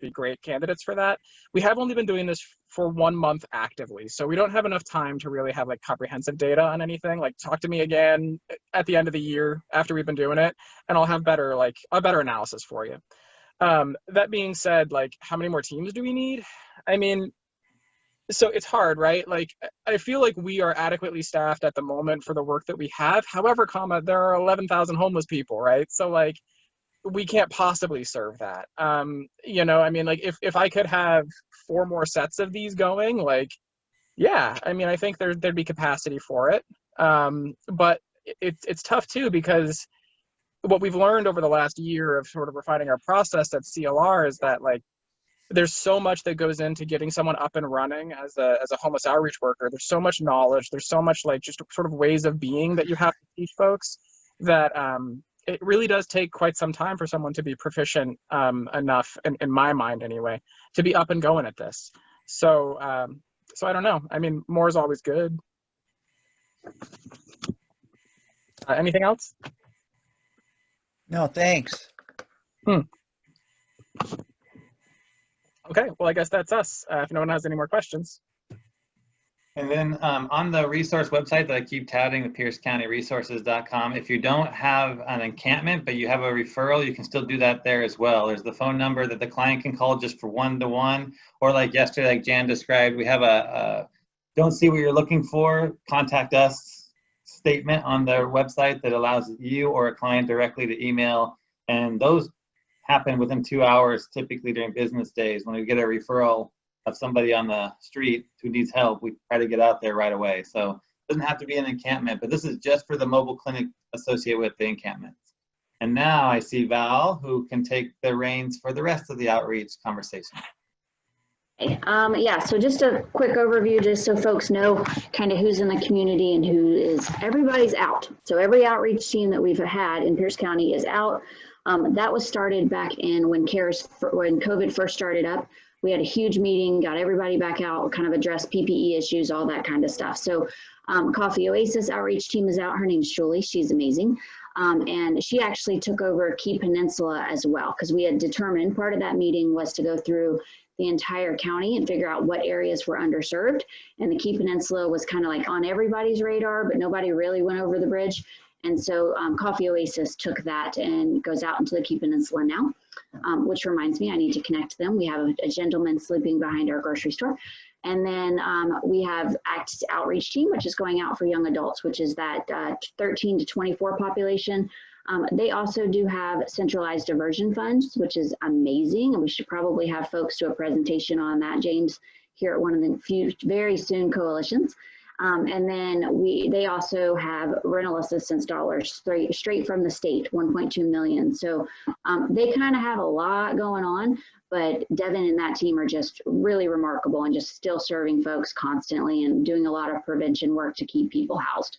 be great candidates for that. We have only been doing this for 1 month actively, so we don't have enough time to really have like comprehensive data on anything. Like, talk to me again at the end of the year after we've been doing it, and I'll have better analysis for you. That being said, like, how many more teams do we need? I mean, so it's hard, right? Like, I feel like we are adequately staffed at the moment for the work that we have. However, there are 11,000 homeless people, right? So like, we can't possibly serve that. You know, I mean, like, if I could have 4 more sets of these going, like, yeah, I mean, I think there'd be capacity for it. But it's tough too, because what we've learned over the last year of sort of refining our process at CLR is that, like, there's so much that goes into getting someone up and running as a homeless outreach worker. There's so much knowledge. There's so much, like, just sort of ways of being that you have to teach folks that it really does take quite some time for someone to be proficient enough, in my mind anyway, to be up and going at this. So I don't know. I mean, more is always good. Anything else? No, thanks. Okay, well, I guess that's us. If no one has any more questions. And then on the resource website that I keep touting, the piercecountyresources.com, if you don't have an encampment, but you have a referral, you can still do that there as well. There's the phone number that the client can call just for one-to-one, or like yesterday, like Jan described, we have a don't see what you're looking for, contact us statement on their website that allows you or a client directly to email. And those happen within 2 hours, typically during business days. When we get a referral of somebody on the street who needs help, we try to get out there right away. So it doesn't have to be an encampment, but this is just for the mobile clinic associated with the encampments. And now I see Val, who can take the reins for the rest of the outreach conversation. Yeah, so just a quick overview, just so folks know kind of who's in the community and everybody's out. So every outreach team that we've had in Pierce County is out. That was started back in when COVID first started up. We had a huge meeting, got everybody back out, kind of addressed PPE issues, all that kind of stuff. So Coffee Oasis outreach team is out. Her name's Julie. She's amazing. And she actually took over Key Peninsula as well, because we had determined part of that meeting was to go through the entire county and figure out what areas were underserved. And the Key Peninsula was kind of like on everybody's radar, but nobody really went over the bridge. And so Coffee Oasis took that and goes out into the Key Peninsula now, which reminds me, I need to connect them. We have a gentleman sleeping behind our grocery store. And then we have ACT Outreach Team, which is going out for young adults, which is that 13 to 24 population. They also do have centralized diversion funds, which is amazing. And we should probably have folks do a presentation on that, James, here at one of the few very soon coalitions. And then they also have rental assistance dollars straight from the state, 1.2 million. So they kind of have a lot going on, but Devin and that team are just really remarkable and just still serving folks constantly and doing a lot of prevention work to keep people housed.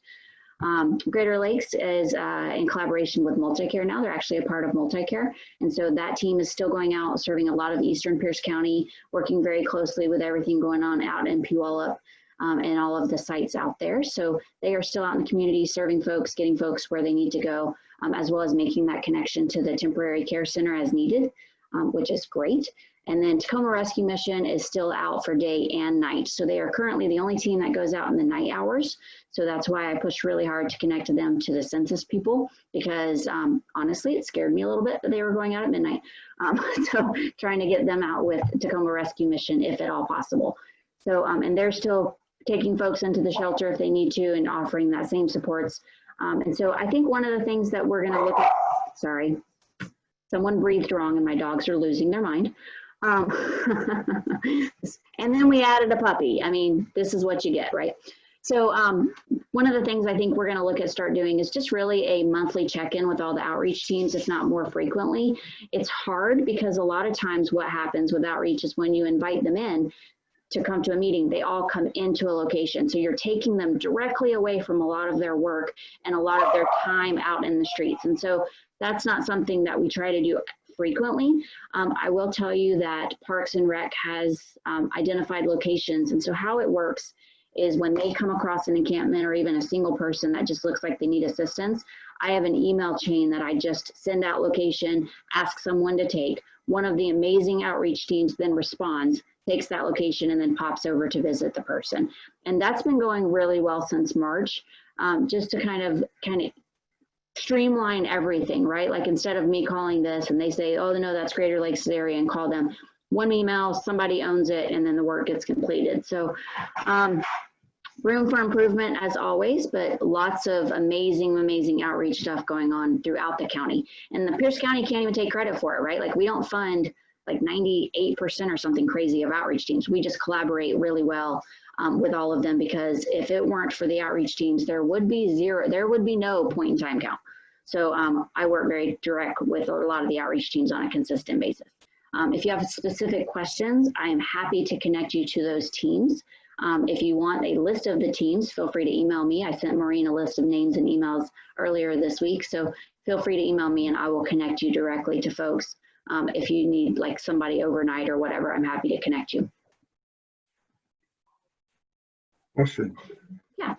Greater Lakes is in collaboration with Multicare now. They're actually a part of Multicare. And so that team is still going out, serving a lot of Eastern Pierce County, working very closely with everything going on out in Puyallup. And all of the sites out there. So they are still out in the community serving folks, getting folks where they need to go, as well as making that connection to the temporary care center as needed, which is great. And then Tacoma Rescue Mission is still out for day and night. So they are currently the only team that goes out in the night hours. So that's why I pushed really hard to connect them to the census people, because honestly, it scared me a little bit that they were going out at midnight. So trying to get them out with Tacoma Rescue Mission, if at all possible. So, and they're still taking folks into the shelter if they need to and offering that same supports. And so I think one of the things that we're gonna look at, sorry, someone breathed wrong and my dogs are losing their mind. And then we added a puppy. I mean, this is what you get, right? So one of the things I think we're gonna look at start doing is just really a monthly check-in with all the outreach teams, if not more frequently. It's hard because a lot of times what happens with outreach is when you invite them in to come to a meeting, they all come into a location. So you're taking them directly away from a lot of their work and a lot of their time out in the streets. And so that's not something that we try to do frequently. I will tell you that Parks and Rec has identified locations. And so how it works is when they come across an encampment or even a single person that just looks like they need assistance, I have an email chain that I just send out location, ask someone to take. One of the amazing outreach teams then responds, takes that location, and then pops over to visit the person. And that's been going really well since March, just to kind of streamline everything, right? Like instead of me calling this and they say, oh no, that's Greater Lakes area, and call them, one email, somebody owns it, and then the work gets completed. So room for improvement as always, but lots of amazing outreach stuff going on throughout the county. And the Pierce County can't even take credit for it, right? Like we don't fund like 98% or something crazy of outreach teams. We just collaborate really well with all of them, because if it weren't for the outreach teams, there would be no point in time count. So I work very direct with a lot of the outreach teams on a consistent basis. If you have specific questions, I am happy to connect you to those teams. If you want a list of the teams, feel free to email me. I sent Maureen a list of names and emails earlier this week, so feel free to email me and I will connect you directly to folks. If you need like somebody overnight or whatever, I'm happy to connect you. Question. Yeah.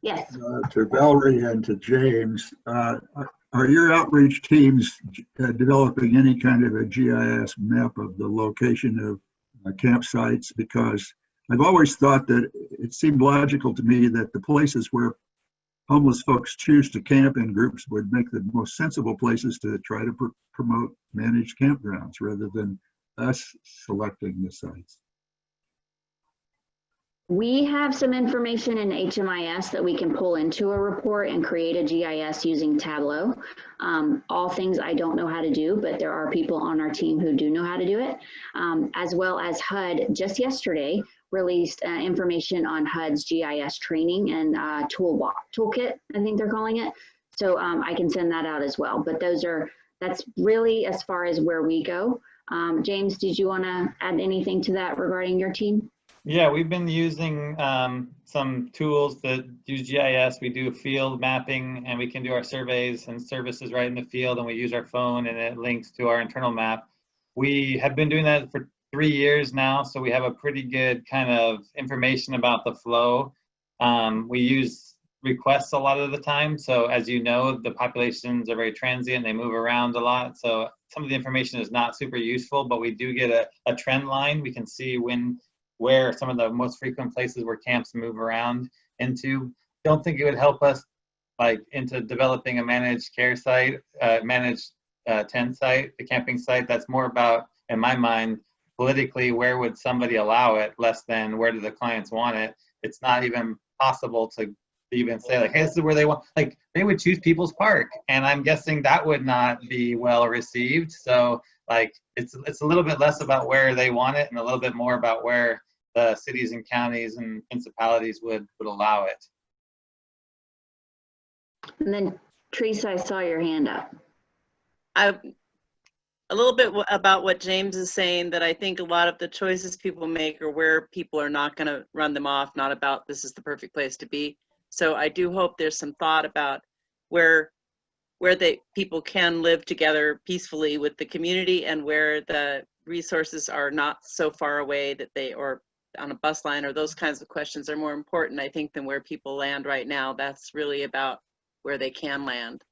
Yes. To Valerie and to James, are your outreach teams developing any kind of a GIS map of the location of campsites? Because I've always thought that it seemed logical to me that the places where homeless folks choose to camp in groups would make the most sensible places to try to promote managed campgrounds rather than us selecting the sites. We have some information in HMIS that we can pull into a report and create a GIS using Tableau. All things I don't know how to do, but there are people on our team who do know how to do it. As well as HUD just yesterday released information on HUD's GIS training and toolkit, I think they're calling it. So I can send that out as well. But that's really as far as where we go. James, did you want to add anything to that regarding your team? Yeah, we've been using some tools that use GIS. We do field mapping and we can do our surveys and services right in the field, and we use our phone and it links to our internal map. We have been doing that for 3 years now, so we have a pretty good kind of information about the flow. We use requests a lot of the time. So as you know, the populations are very transient, they move around a lot. So some of the information is not super useful, but we do get a trend line. We can see where some of the most frequent places where camps move around into. Don't think it would help us like into developing a managed care site, managed tent site, the camping site. That's more about, in my mind, politically, where would somebody allow it, less than where do the clients want it. It's not even possible to even say like, hey, this is where they want, like they would choose People's Park. And I'm guessing that would not be well received. So like, it's a little bit less about where they want it and a little bit more about where the cities and counties and municipalities would allow it. And then Teresa, I saw your hand up. A little bit about what James is saying, that I think a lot of the choices people make are where people are not going to run them off, not about this is the perfect place to be. So I do hope there's some thought about where people can live together peacefully with the community, and where the resources are not so far away that or on a bus line, or those kinds of questions are more important, I think, than where people land right now. That's really about where they can land.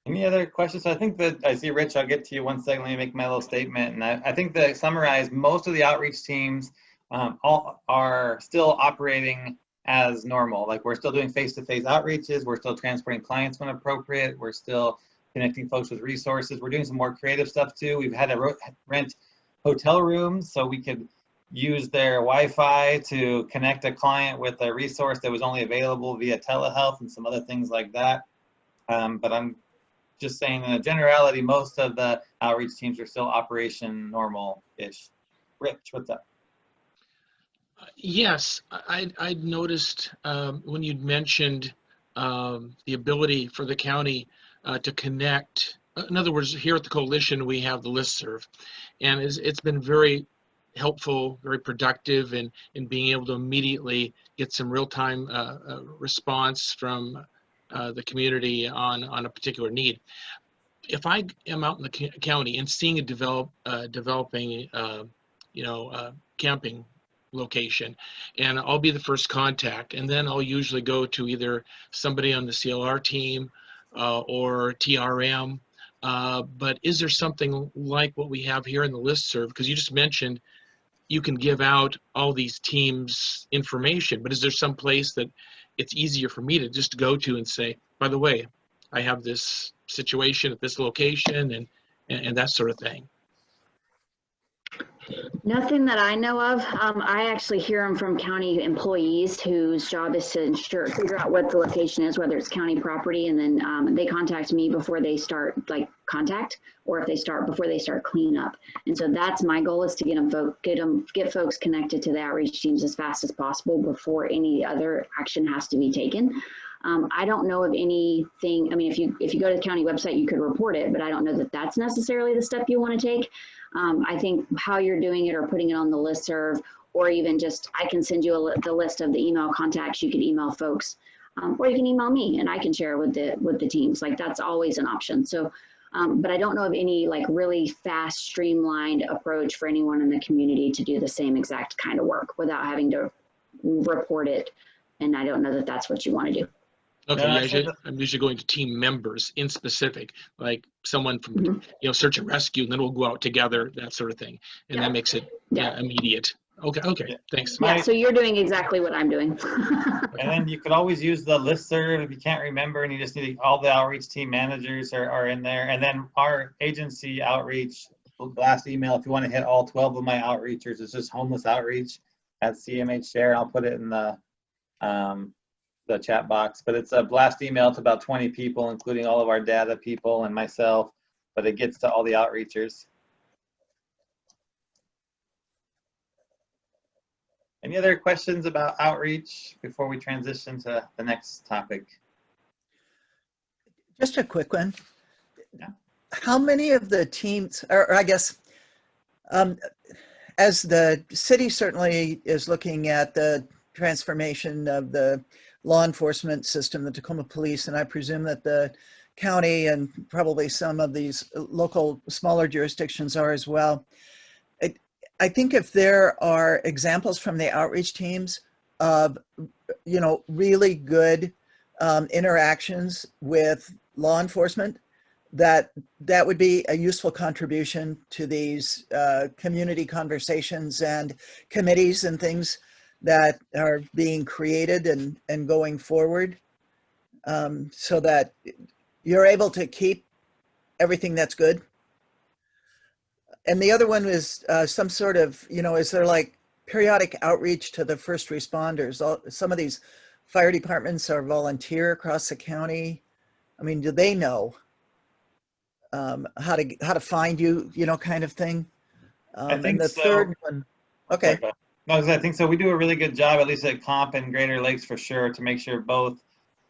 Any other questions? So I think that I see Rich, I'll get to you one second. Let me make my little statement. And I think that summarize, most of the outreach teams all are still operating as normal. Like we're still doing face-to-face outreaches. We're still transporting clients when appropriate. We're still connecting folks with resources. We're doing some more creative stuff too. We've had to rent hotel rooms so we could use their Wi-Fi to connect a client with a resource that was only available via telehealth and some other things like that. But I'm just saying, in a generality, most of the outreach teams are still operation normal-ish. Rich, what's up? Yes, I'd noticed when you'd mentioned the ability for the county to connect. In other words, here at the coalition, we have the listserv, and it's been very helpful, very productive in being able to immediately get some real-time response from the community on a particular need. If I am out in the county and seeing a developing camping location, and I'll be the first contact, and then I'll usually go to either somebody on the CLR team or TRM. But is there something like what we have here in the listserv? Because you just mentioned you can give out all these teams information, but is there some place that it's easier for me to just go to and say, by the way, I have this situation at this location and that sort of thing? Nothing that I know of. I actually hear them from county employees whose job is to figure out what the location is, whether it's county property, and then they contact me before they start contact, or if they start before they start cleanup. And so that's my goal, is to get folks connected to the outreach teams as fast as possible before any other action has to be taken. I don't know of anything. I mean, if you go to the county website, you could report it, but I don't know that that's necessarily the step you want to take. I think how you're doing it, or putting it on the listserv, or even just, I can send you the list of the email contacts. You could email folks, or you can email me and I can share with the teams. That's always an option. So, but I don't know of any really fast, streamlined approach for anyone in the community to do the same exact kind of work without having to report it. And I don't know that that's what you want to do. Okay, yeah, I'm usually going to team members in specific, like someone from search and rescue, and then we'll go out together, that sort of thing, and that makes it immediate. Okay, thanks. Yeah, so you're doing exactly what I'm doing. And then you could always use the listserv if you can't remember, and you just need all the outreach team managers are in there. And then our agency outreach blast email, if you want to hit all 12 of my outreachers, it's just homeless outreach at CMH Share. I'll put it in the chat box, but it's a blast email to about 20 people, including all of our data people and myself, but it gets to all the outreachers. Any other questions about outreach before we transition to the next topic? Just a quick one. Yeah. How many of the teams, or I guess, as the city certainly is looking at the transformation of the law enforcement system, the Tacoma Police, and I presume that the county and probably some of these local smaller jurisdictions are as well. I think if there are examples from the outreach teams of, really good interactions with law enforcement, that would be a useful contribution to these community conversations and committees and things that are being created and going forward, so that you're able to keep everything that's good. And the other one was some sort of, is there periodic outreach to the first responders? Some of these fire departments are volunteer across the county. I mean, do they know how to find you, kind of thing? I think and the so. third one, okay. No, I think so. We do a really good job, at least at Comp and Greater Lakes for sure, to make sure both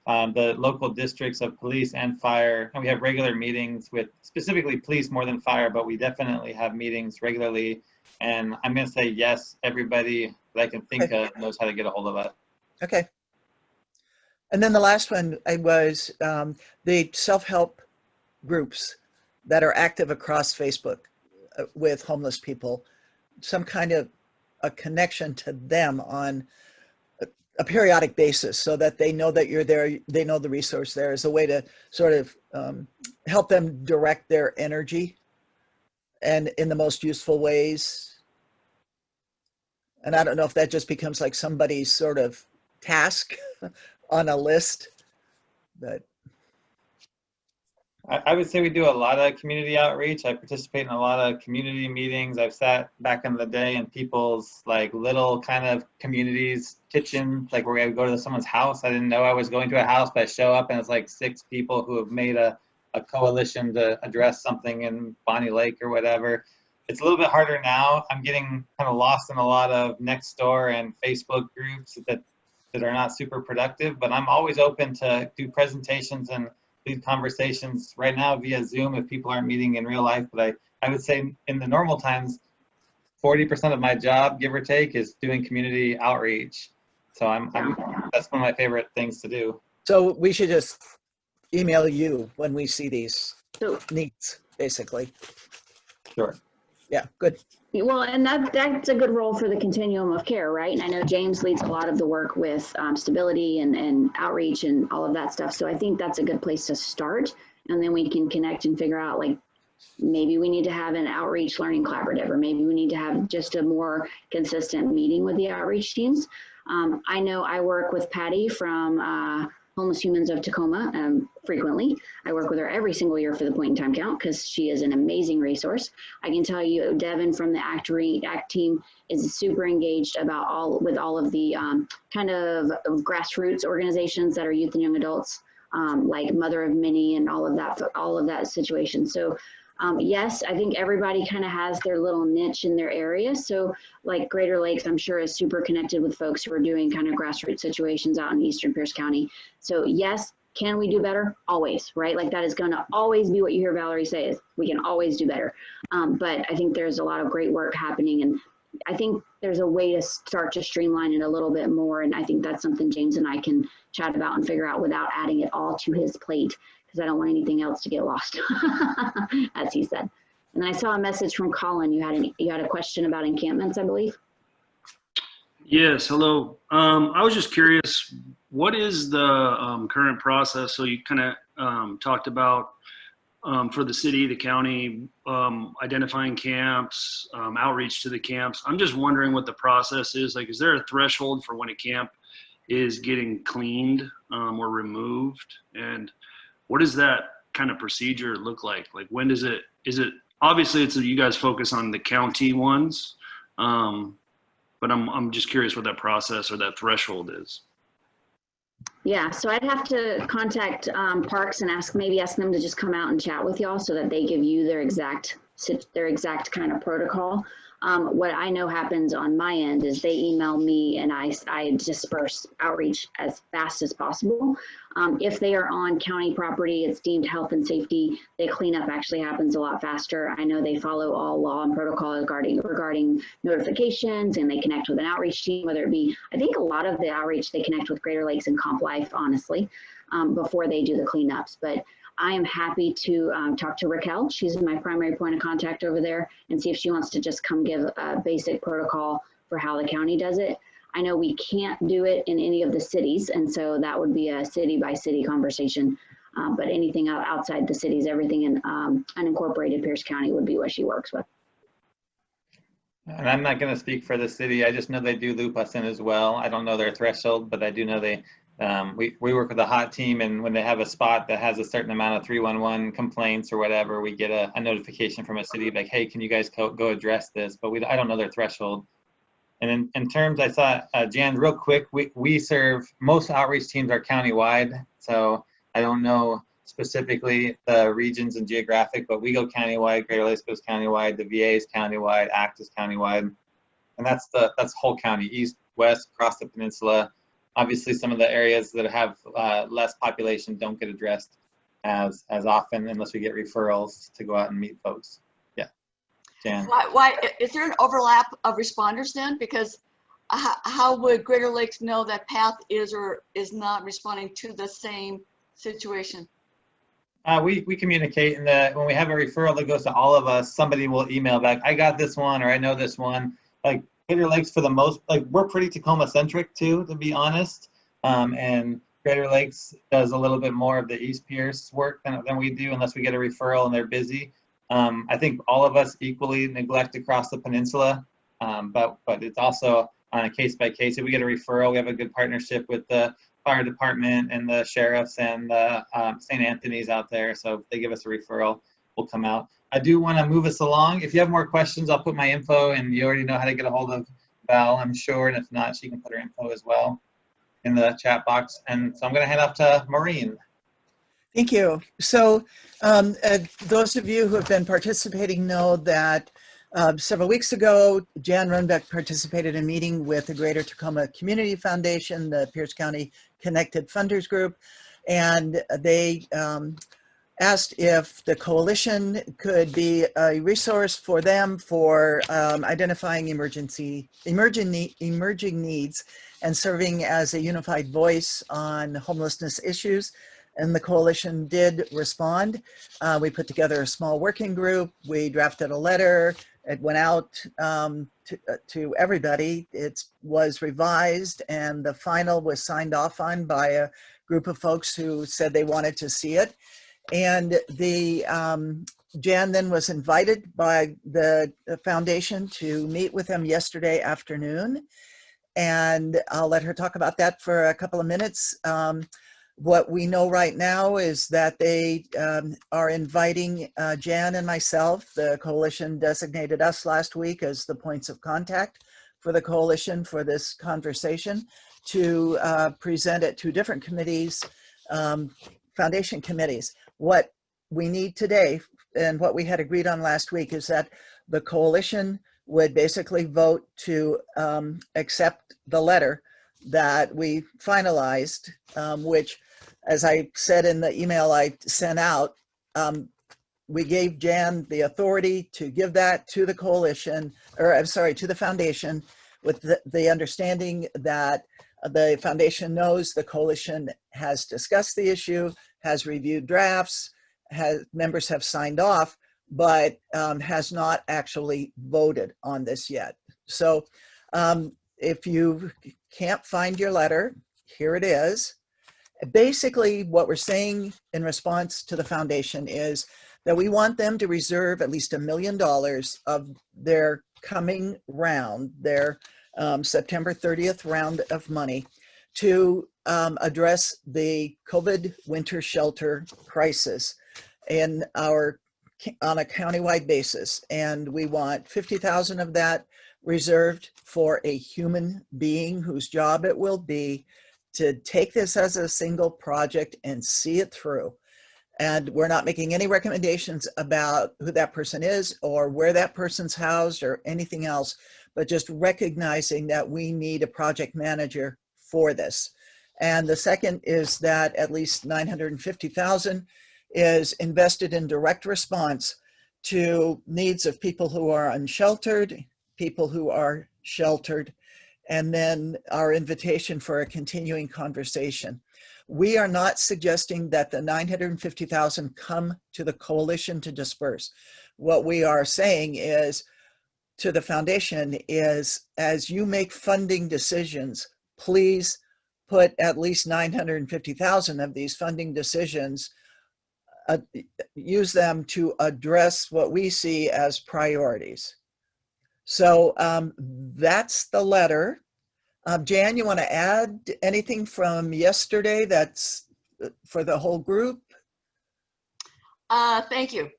the local districts of police and fire, and we have regular meetings with specifically police more than fire, but we definitely have meetings regularly. And I'm going to say yes, everybody that I can think of knows how to get a hold of us. Okay. And then the last one was the self-help groups that are active across Facebook with homeless people, some kind of a connection to them on a periodic basis, so that they know that you're there, they know the resource there, is a way to sort of help them direct their energy and in the most useful ways. And I don't know if that just becomes like somebody's sort of task on a list, but I would say we do a lot of community outreach. I participate in a lot of community meetings. I've sat back in the day in people's little kind of communities kitchen, where I would go to someone's house. I didn't know I was going to a house, but I show up and it's 6 people who have made a coalition to address something in Bonnie Lake or whatever. It's a little bit harder now. I'm getting kind of lost in a lot of Nextdoor and Facebook groups that are not super productive, but I'm always open to do presentations and lead conversations right now via Zoom if people aren't meeting in real life. But I would say in the normal times, 40% of my job, give or take, is doing community outreach. So that's one of my favorite things to do. so we should just email you when we see these needs, basically. Sure. Yeah, good. Well, and that's a good role for the continuum of care, right? And I know James leads a lot of the work with stability and outreach and all of that stuff. So I think that's a good place to start. And then we can connect and figure out, like, maybe we need to have an outreach learning collaborative, or maybe we need to have just a more consistent meeting with the outreach teams. I know I work with Patty from Homeless Humans of Tacoma frequently. I work with her every single year for the point in time count because she is an amazing resource. I can tell you, Devin from the ACT team is super engaged about with all of the kind of grassroots organizations that are youth and young adults, like Mother of Many and all of that situation. So yes, I think everybody kind of has their little niche in their area. So like Greater Lakes, I'm sure is super connected with folks who are doing kind of grassroots situations out in Eastern Pierce County. So yes, can we do better? Always, right? Like that is going to always be what you hear Valerie say is we can always do better. But I think there's a lot of great work happening, and I think there's a way to start to streamline it a little bit more. And I think that's something James and I can chat about and figure out without adding it all to his plate, because I don't want anything else to get lost, as he said. And then I saw a message from Colin. You had a question about encampments, I believe. Yes, hello. I was just curious, what is the current process? So you kind of talked about for the city, the county, identifying camps, outreach to the camps. I'm just wondering what the process is. Like, is there a threshold for when a camp is getting cleaned or removed? And what does that kind of procedure look like? Like, when does it, obviously you guys focus on the county ones, but I'm just curious what that process or that threshold is. Yeah, so I'd have to contact Parks and maybe ask them to just come out and chat with y'all so that they give you their exact kind of protocol. What I know happens on my end is they email me and I disperse outreach as fast as possible. If they are on county property, it's deemed health and safety. The cleanup actually happens a lot faster. I know they follow all law and protocol regarding notifications, and they connect with an outreach team, whether it be, I think a lot of the outreach, they connect with Greater Lakes and Comp Life, honestly, before they do the cleanups. But I am happy to talk to Raquel. She's my primary point of contact over there, and see if she wants to just come give a basic protocol for how the county does it. I know we can't do it in any of the cities, and so that would be a city by city conversation. But anything outside the cities, everything in unincorporated Pierce County would be what she works with. And I'm not going to speak for the city. I just know they do loop us in as well. I don't know their threshold, but I do know they, we work with a hot team, and when they have a spot that has a certain amount of 311 complaints or whatever, we get a notification from a city like, hey, can you guys go address this? But I don't know their threshold. And in terms, I saw, Jan, real quick, we serve, most outreach teams are countywide. So I don't know specifically the regions and geographic, but we go countywide. Greater Lakes goes countywide. The VA is countywide. ACT is countywide. And that's whole county, east, west, across the peninsula. Obviously, some of the areas that have less population don't get addressed as often unless we get referrals to go out and meet folks. Yeah, Jan. Why is there an overlap of responders then? Because how would Greater Lakes know that PATH is or is not responding to the same situation? We communicate, and when we have a referral that goes to all of us, somebody will email back, I got this one, or I know this one. Like Greater Lakes, for the most, like, we're pretty Tacoma centric too, to be honest. And Greater Lakes does a little bit more of the East Pierce work than we do, unless we get a referral and they're busy. I think all of us equally neglect across the peninsula, but it's also on a case by case. If we get a referral, we have a good partnership with the fire department and the sheriffs and the St. Anthony's out there. So if they give us a referral, we'll come out. I do want to move us along. If you have more questions, I'll put my info, and you already know how to get a hold of Val, I'm sure. And if not, she can put her info as well in the chat box. And so I'm going to head off to Maureen. Thank you. So those of you who have been participating know that several weeks ago, Jan Runbeck participated in a meeting with the Greater Tacoma Community Foundation, the Pierce County Connected Funders Group, and they asked if the coalition could be a resource for them for identifying emerging needs and serving as a unified voice on homelessness issues. And the coalition did respond. We put together a small working group. We drafted a letter It went out to everybody. It was revised, and the final was signed off on by a group of folks who said they wanted to see it. And the Jan then was invited by the foundation to meet with them yesterday afternoon. And I'll let her talk about that for a couple of minutes. What we know right now is that they are inviting Jan and myself. The coalition designated us last week as the points of contact for the coalition for this conversation to present it to different committees, foundation committees. What we need today and what we had agreed on last week is that the coalition would basically vote to accept the letter that we finalized, which, as I said in the email I sent out, we gave Jan the authority to give that to the coalition, or I'm sorry, to the foundation, with the understanding that the foundation knows the coalition has discussed the issue, has reviewed drafts, members have signed off, but has not actually voted on this yet. So if you can't find your letter, here it is. Basically, what we're saying in response to the foundation is that we want them to reserve at least $1 million of their coming round, their September 30th round of money, to address the COVID winter shelter crisis on a countywide basis. And we want 50,000 of that reserved for a human being whose job it will be to take this as a single project and see it through. And we're not making any recommendations about who that person is or where that person's housed or anything else, but just recognizing that we need a project manager for this. And the second is that at least 950,000 is invested in direct response to needs of people who are unsheltered, people who are sheltered, and then our invitation for a continuing conversation. We are not suggesting that the 950,000 come to the coalition to disperse. What we are saying is to the foundation is, as you make funding decisions, please put at least 950,000 of these funding decisions, use them to address what we see as priorities. So that's the letter. Jan, you want to add anything from yesterday that's for the whole group? Thank you.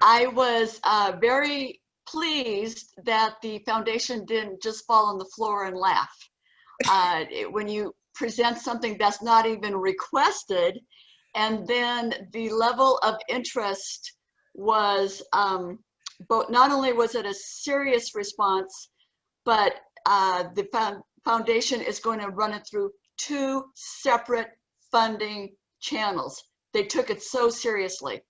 I was very pleased that the foundation didn't just fall on the floor and laugh. When you present something that's not even requested, and then the level of interest was, but not only was it a serious response, but the foundation is going to run it through 2 separate funding channels. They took it so seriously.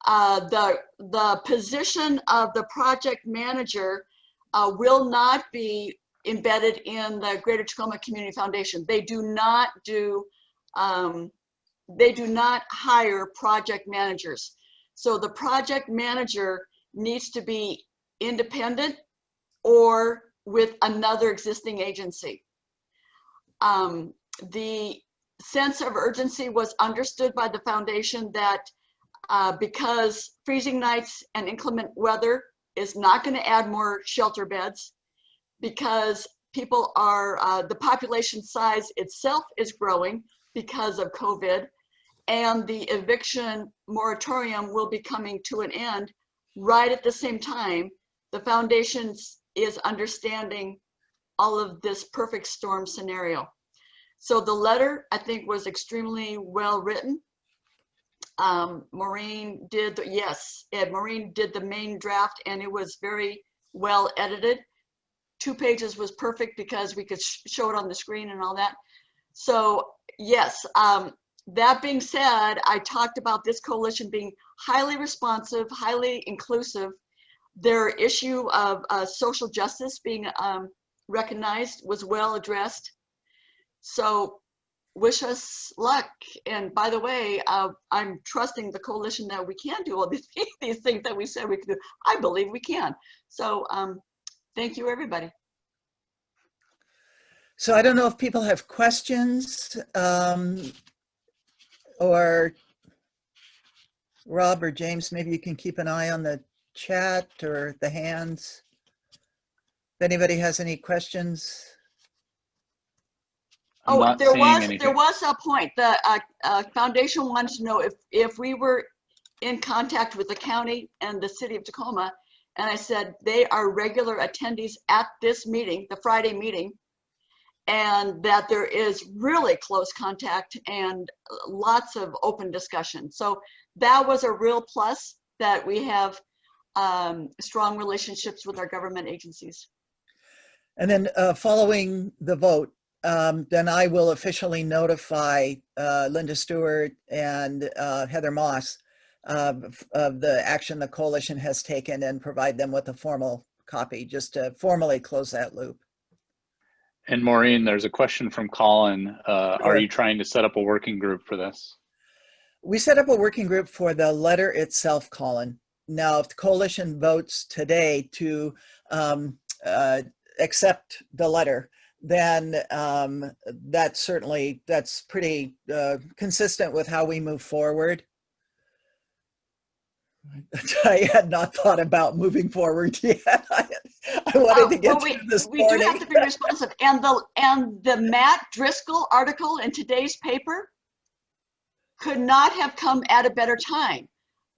The position of the project manager will not be embedded in the Greater Tacoma Community Foundation. They do not hire project managers. So the project manager needs to be independent or with another existing agency. The sense of urgency was understood by the foundation that because freezing nights and inclement weather is not going to add more shelter beds, because people are, the population size itself is growing because of COVID, and the eviction moratorium will be coming to an end right at the same time. The foundation is understanding all of this perfect storm scenario. So the letter, I think, was extremely well written. Maureen did, Maureen did the main draft, and it was very well edited. 2 pages was perfect because we could show it on the screen and all that. So yes, that being said, I talked about this coalition being highly responsive, highly inclusive. Their issue of social justice being recognized was well addressed. So wish us luck. And by the way, I'm trusting the coalition that we can do all these things that we said we could do. I believe we can. So thank you, everybody. So I don't know if people have questions, or Rob or James, maybe you can keep an eye on the chat or the hands. If anybody has any questions. I'm not there seeing was anything. a point. The foundation wanted to know if we were in contact with the county and the city of Tacoma, and I said they are regular attendees at this meeting, the Friday meeting, and that there is really close contact and lots of open discussion. So that was a real plus, that we have strong relationships with our government agencies. And then following the vote, then I will officially notify Linda Stewart and Heather Moss of the action the coalition has taken and provide them with a formal copy, just to formally close that loop. And Maureen, there's a question from Colin. Sure. Are you trying to set up a working group for this? We set up a working group for the letter itself, Colin. Now, if the coalition votes today to accept the letter, then that's pretty consistent with how we move forward. I had not thought about moving forward yet. I wanted to get to this we morning. do have to be responsive. And the Matt Driscoll article in today's paper could not have come at a better time.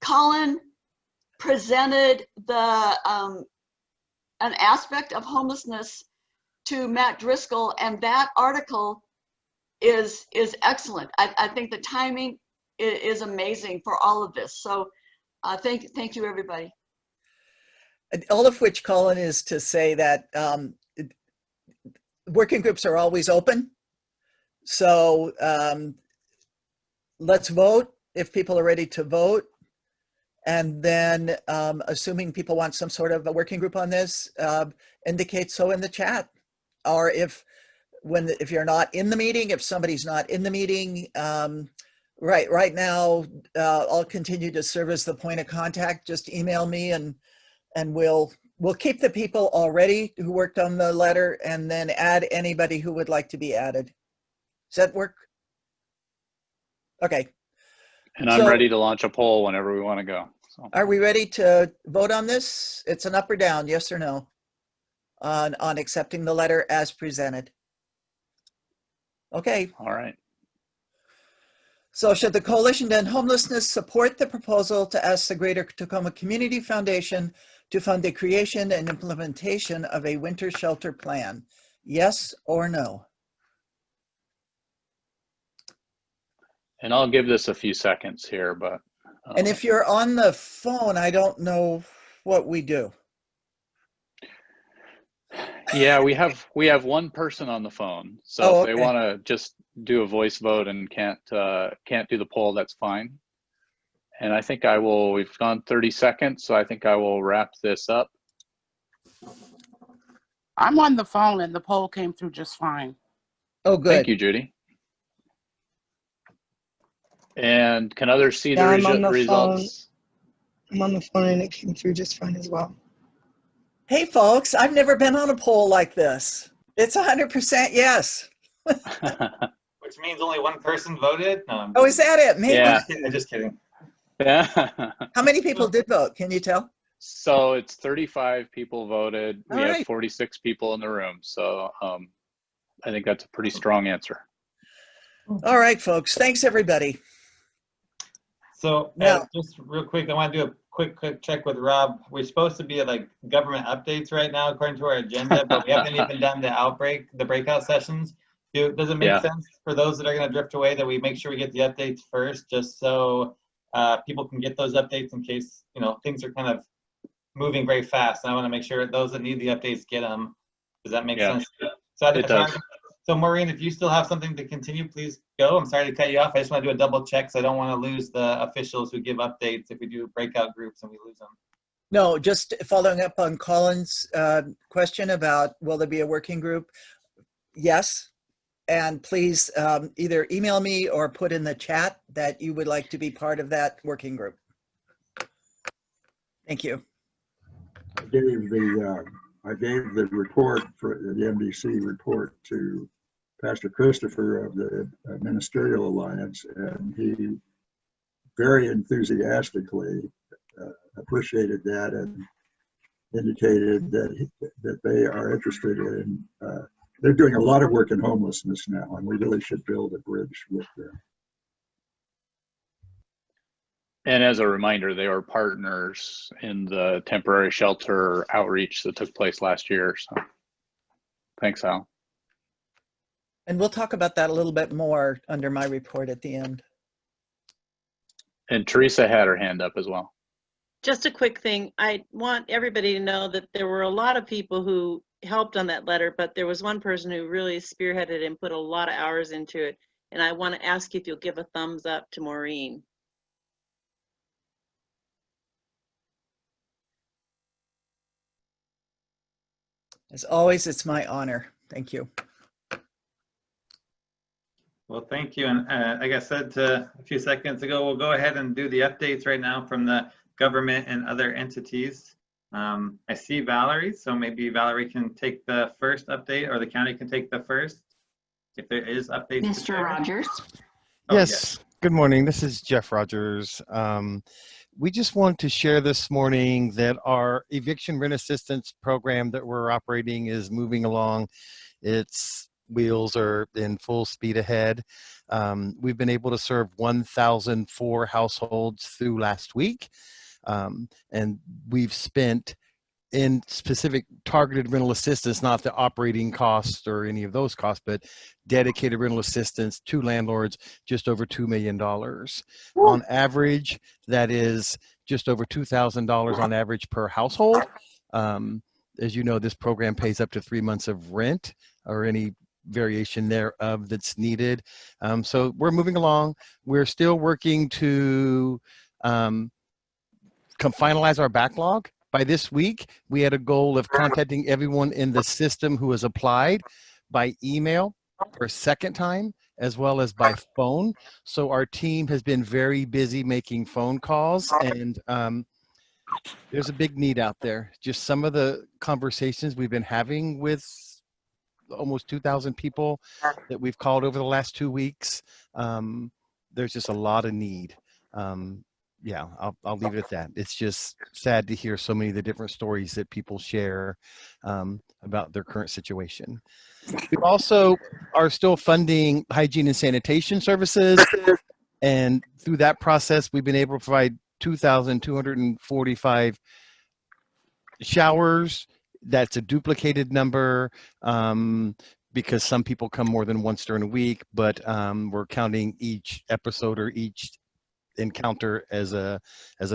Colin presented an aspect of homelessness to Matt Driscoll, and that article is excellent. I think the timing is amazing for all of this. So thank you, everybody. All of which, Colin, is to say that working groups are always open. So let's vote if people are ready to vote. And then assuming people want some sort of a working group on this, indicate so in the chat. Or if you're not in the meeting, if somebody's not in the meeting, right now, I'll continue to serve as the point of contact. Just email me and we'll keep the people already who worked on the letter and then add anybody who would like to be added. Does that work? Okay. And I'm ready to launch a poll whenever we want to go. So. Are we ready to vote on this? It's an up or down, yes or no, on accepting the letter as presented. Okay. All right. So should the Coalition to End Homelessness support the proposal to ask the Greater Tacoma Community Foundation to fund the creation and implementation of a winter shelter plan? Yes or no? And I'll give this a few seconds here, but. And if you're on the phone, I don't know what we do. Yeah, we have one person on the phone. So Oh, if they want to just do a voice vote and can't do the poll, that's fine. And I think we've gone 30 seconds, so I think I will wrap this up. I'm on the phone and the poll came through just fine. Oh, good. Thank you, Judy. And can others see the results? I'm on the phone and it came through just fine as well. Hey, folks, I've never been on a poll like this. It's 100% yes. Which means only one person voted? No, Oh, is that it? Maybe. Yeah. I'm just kidding. Yeah. How many people did vote? Can you tell? So it's 35 people voted. We All have right. 46 people in the room. So I think that's a pretty strong answer. All right, folks. Thanks, everybody. So Now- just real quick, I want to do a quick check with Rob. We're supposed to be at like government updates right now according to our agenda, but we haven't even done the breakout sessions. Does it make sense for those that are going to drift away that we make sure we get the updates first, just so people can get those updates in case, things are kind of moving very fast. And I want to make sure those that need the updates get them. Does that make sense? So It does. So Maureen, if you still have something to continue, please go. I'm sorry to cut you off. I just want to do a double check so I don't want to lose the officials who give updates if we do breakout groups and we lose them. No, just following up on Colin's question about will there be a working group? Yes. And please either email me or put in the chat that you would like to be part of that working group. Thank you. I gave the report for the MDC report to Pastor Christopher of the Ministerial Alliance, and he very enthusiastically appreciated that and indicated that they are interested in. They're doing a lot of work in homelessness now, and we really should build a bridge with them. And as a reminder, they were partners in the temporary shelter outreach that took place last year. So thanks, Al. And we'll talk about that a little bit more under my report at the end. And Teresa had her hand up as well. Just a quick thing. I want everybody to know that there were a lot of people who helped on that letter, but there was one person who really spearheaded and put a lot of hours into it. And I want to ask you if you'll give a thumbs up to Maureen. As always, it's my honor. Thank you. Well, thank you. And like I said a few seconds ago, we'll go ahead and do the updates right now from the government and other entities. I see Valerie, so maybe Valerie can take the first update, or the county can take the first, if there is updates. Mr. Rogers. Oh, yes. Good morning. This is Jeff Rogers. We just wanted to share this morning that our eviction rent assistance program that we're operating is moving along. Its wheels are in full speed ahead. We've been able to serve 1,004 households through last week. And we've spent in specific targeted rental assistance, not the operating costs or any of those costs, but dedicated rental assistance to landlords, just over $2 million. On average, that is just over $2,000 on average per household. As you know, this program pays up to 3 months of rent or any variation thereof that's needed. So we're moving along. We're still working to finalize our backlog. By this week, we had a goal of contacting everyone in the system who has applied by email for a second time, as well as by phone. So our team has been very busy making phone calls, and there's a big need out there. Just some of the conversations we've been having with almost 2,000 people that we've called over the last 2 weeks, there's just a lot of need. Yeah, I'll leave it at that. It's just sad to hear so many of the different stories that people share about their current situation. We also are still funding hygiene and sanitation services. And through that process, we've been able to provide 2,245 showers. That's a duplicated number because some people come more than once during a week, but we're counting each episode or each encounter as a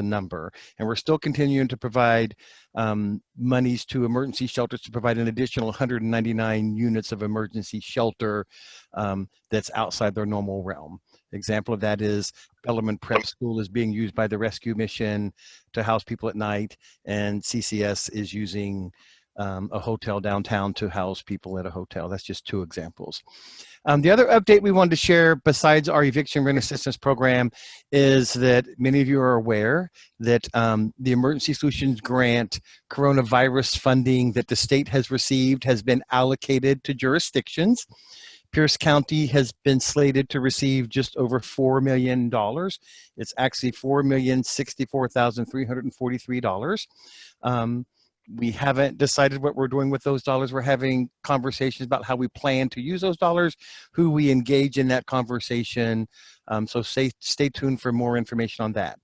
number. And we're still continuing to provide monies to emergency shelters to provide an additional 199 units of emergency shelter that's outside their normal realm. Example of that is Bellarmine Prep School is being used by the rescue mission to house people at night, and CCS is using a hotel downtown to house people at a hotel. That's just two examples. The other update we wanted to share besides our eviction rent assistance program is that many of you are aware that the Emergency Solutions Grant coronavirus funding that the state has received has been allocated to jurisdictions. Pierce County has been slated to receive just over $4 million. It's actually $4,064,343. We haven't decided what we're doing with those dollars. We're having conversations about how we plan to use those dollars, who we engage in that conversation. So stay tuned for more information on that.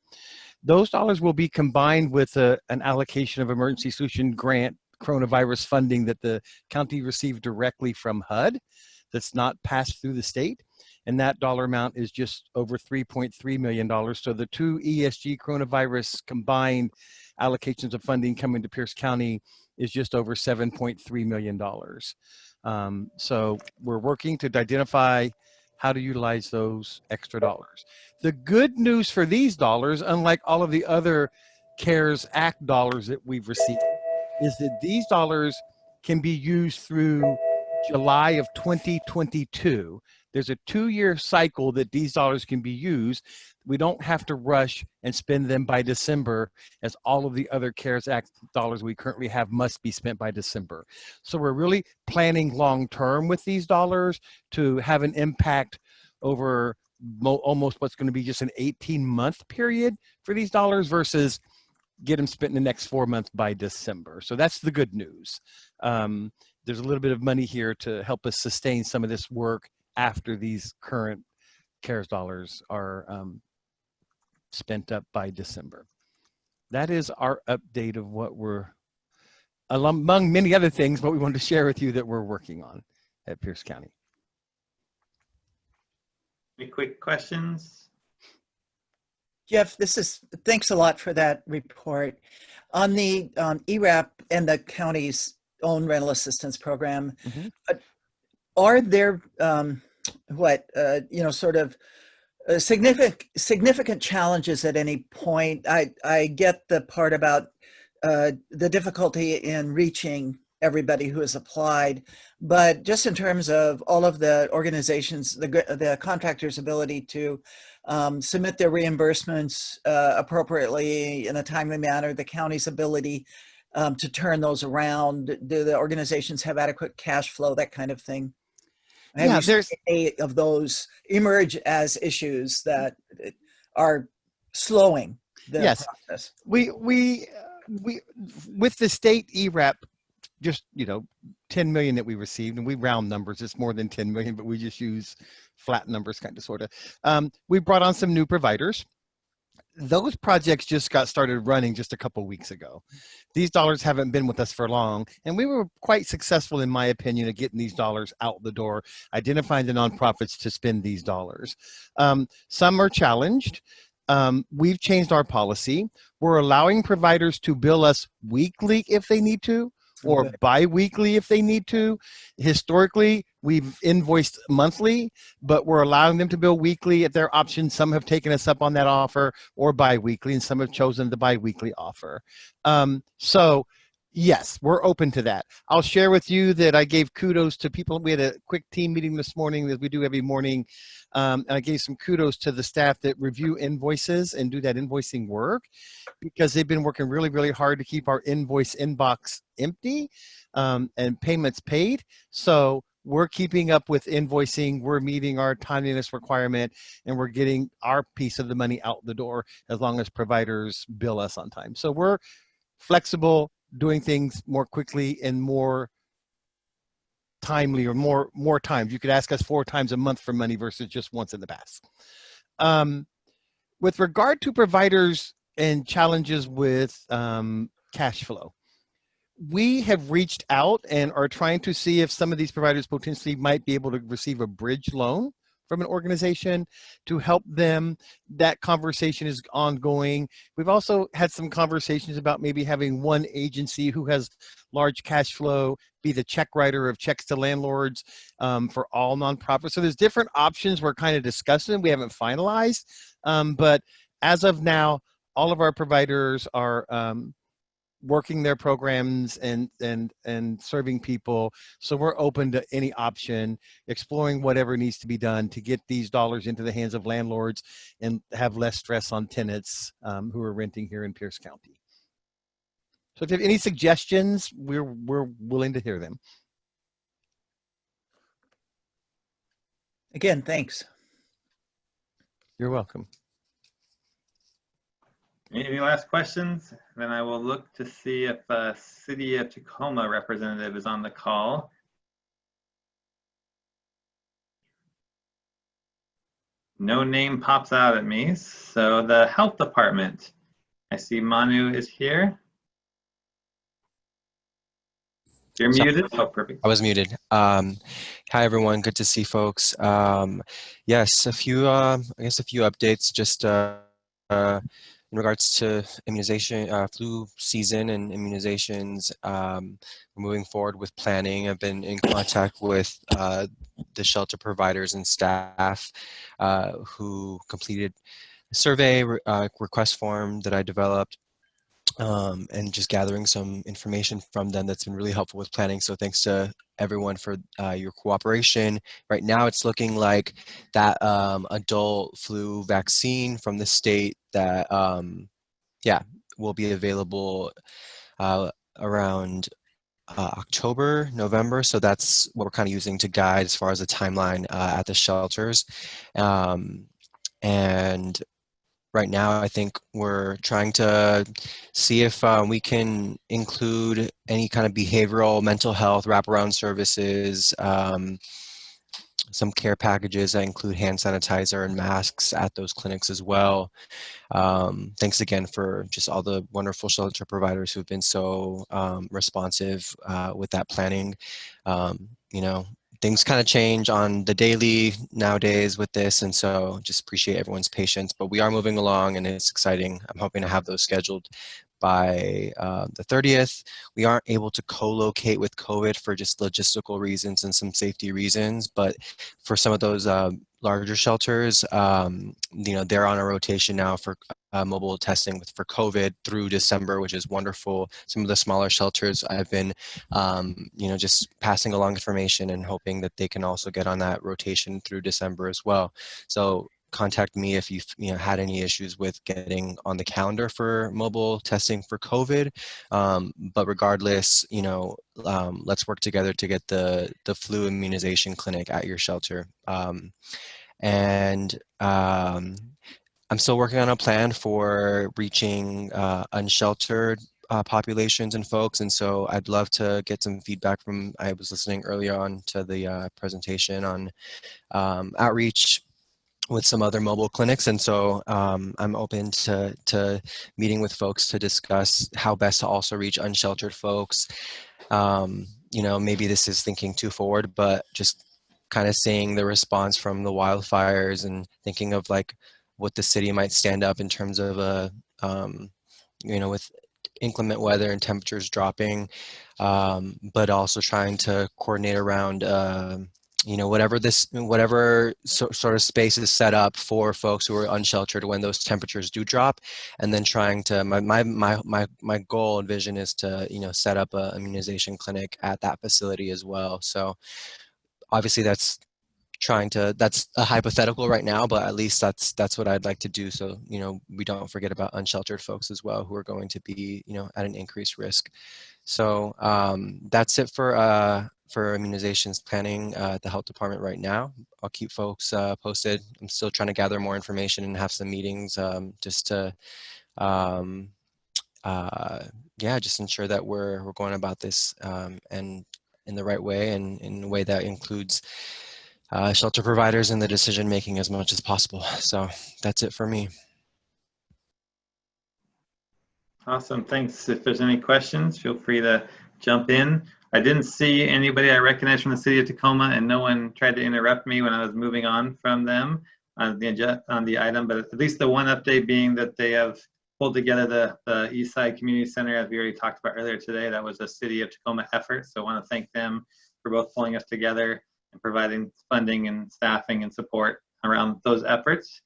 Those dollars will be combined with an allocation of Emergency Solution Grant coronavirus funding that the county received directly from HUD that's not passed through the state. And that dollar amount is just over $3.3 million. So the two ESG coronavirus combined allocations of funding coming to Pierce County is just over $7.3 million. So we're working to identify how to utilize those extra dollars. The good news for these dollars, unlike all of the other CARES Act dollars that we've received, is that these dollars can be used through July of 2022. There's a 2-year cycle that these dollars can be used. We don't have to rush and spend them by December, as all of the other CARES Act dollars we currently have must be spent by December. So we're really planning long-term with these dollars to have an impact over almost what's going to be just an 18-month period for these dollars versus get them spent in the next 4 months by December. So that's the good news. There's a little bit of money here to help us sustain some of this work after these current CARES dollars are spent up by December. That is our update of what we're, among many other things, what we wanted to share with you that we're working on at Pierce County. Any quick questions? Jeff, thanks a lot for that report. On the ERAP and the county's own rental assistance program, are there sort of significant challenges at any point? I get the part about the difficulty in reaching everybody who has applied, but just in terms of all of the organizations, the contractors' ability to submit their reimbursements appropriately in a timely manner, the county's ability to turn those around, do the organizations have adequate cash flow, that kind of thing? Have you seen any of those emerge as issues that are slowing the process? We with the state ERAP, just 10 million that we received, and we round numbers, it's more than 10 million, but we just use flat numbers, kind of sort of. We brought on some new providers. Those projects just got started running just a couple weeks ago. These dollars haven't been with us for long, and we were quite successful, in my opinion, at getting these dollars out the door, identifying the nonprofits to spend these dollars. Some are challenged. We've changed our policy. We're allowing providers to bill us weekly if they need to, or bi-weekly if they need to. Historically, we've invoiced monthly, but we're allowing them to bill weekly at their option. Some have taken us up on that offer, or bi-weekly, and some have chosen the bi-weekly offer. So yes, we're open to that. I'll share with you that I gave kudos to people. We had a quick team meeting this morning that we do every morning. And I gave some kudos to the staff that review invoices and do that invoicing work, because they've been working really, really hard to keep our invoice inbox empty and payments paid. So we're keeping up with invoicing, we're meeting our timeliness requirement, and we're getting our piece of the money out the door as long as providers bill us on time. So we're flexible, doing things more quickly and more timely, or more times. You could ask us 4 times a month for money versus just once in the past. With regard to providers and challenges with cash flow, we have reached out and are trying to see if some of these providers potentially might be able to receive a bridge loan from an organization to help them. That conversation is ongoing. We've also had some conversations about maybe having one agency who has large cash flow be the check writer of checks to landlords for all nonprofits. So there's different options we're kind of discussing. We haven't finalized, but as of now, all of our providers are working their programs and serving people. So we're open to any option, exploring whatever needs to be done to get these dollars into the hands of landlords and have less stress on tenants who are renting here in Pierce County. So if you have any suggestions, we're willing to hear them. Again, thanks. You're welcome. Any last questions? Then I will look to see if a City of Tacoma representative is on the call. No name pops out at me. So the health department, I see Manu is here. You're muted. Oh, perfect. I was muted. Hi, everyone. Good to see folks. Yes, I guess a few updates just in regards to immunization, flu season and immunizations. We're moving forward with planning. I've been in contact with the shelter providers and staff who completed a survey request form that I developed. and just gathering some information from them that's been really helpful with planning. So thanks to everyone for your cooperation. Right now it's looking like that adult flu vaccine from the state that, yeah, will be available around October, November. So that's what we're kind of using to guide as far as the timeline at the shelters. And right now, I think we're trying to see if we can include any kind of behavioral mental health wraparound services, some care packages that include hand sanitizer and masks at those clinics as well. Thanks again for just all the wonderful shelter providers who've been so responsive with that planning. You know, things kind of change on the daily nowadays with this, and so just appreciate everyone's patience, but we are moving along and it's exciting. I'm hoping to have those scheduled by the 30th. We aren't able to co-locate with COVID for just logistical reasons and some safety reasons, but for some of those larger shelters, you know, they're on a rotation now for mobile testing for COVID through December, which is wonderful. Some of the smaller shelters, I've been, you know, just passing along information and hoping that they can also get on that rotation through December as well. So contact me if you've had any issues with getting on the calendar for mobile testing for COVID. But regardless, you know, let's work together to get the flu immunization clinic at your shelter. I'm still working on a plan for reaching unsheltered populations and folks, and so I'd love to get some feedback from, I was listening earlier on to the presentation on outreach with some other mobile clinics, and so I'm open to meeting with folks to discuss how best to also reach unsheltered folks. You know, maybe this is thinking too forward, but just kind of seeing the response from the wildfires and thinking of like what the city might stand up in terms of you know, with inclement weather and temperatures dropping, but also trying to coordinate around you know, whatever sort of space is set up for folks who are unsheltered when those temperatures do drop, and then trying to, my goal and vision is to, you know, set up a immunization clinic at that facility as well. So obviously that's a hypothetical right now, but at least that's what I'd like to do. So, you know, we don't forget about unsheltered folks as well who are going to be, you know, at an increased risk. So that's it for immunizations planning at the health department right now. I'll keep folks posted. I'm still trying to gather more information and have some meetings just to, yeah, just ensure that we're going about this and in the right way and in a way that includes shelter providers in the decision making as much as possible. So that's it for me. Awesome, thanks. If there's any questions, feel free to jump in. I didn't see anybody I recognize from the city of Tacoma, and no one tried to interrupt me when I was moving on from them on the item, but at least the one update being that they have pulled together the East Side Community Center, as we already talked about earlier today. That was a city of Tacoma effort, so I want to thank them for both pulling us together and providing funding and staffing and support around those efforts.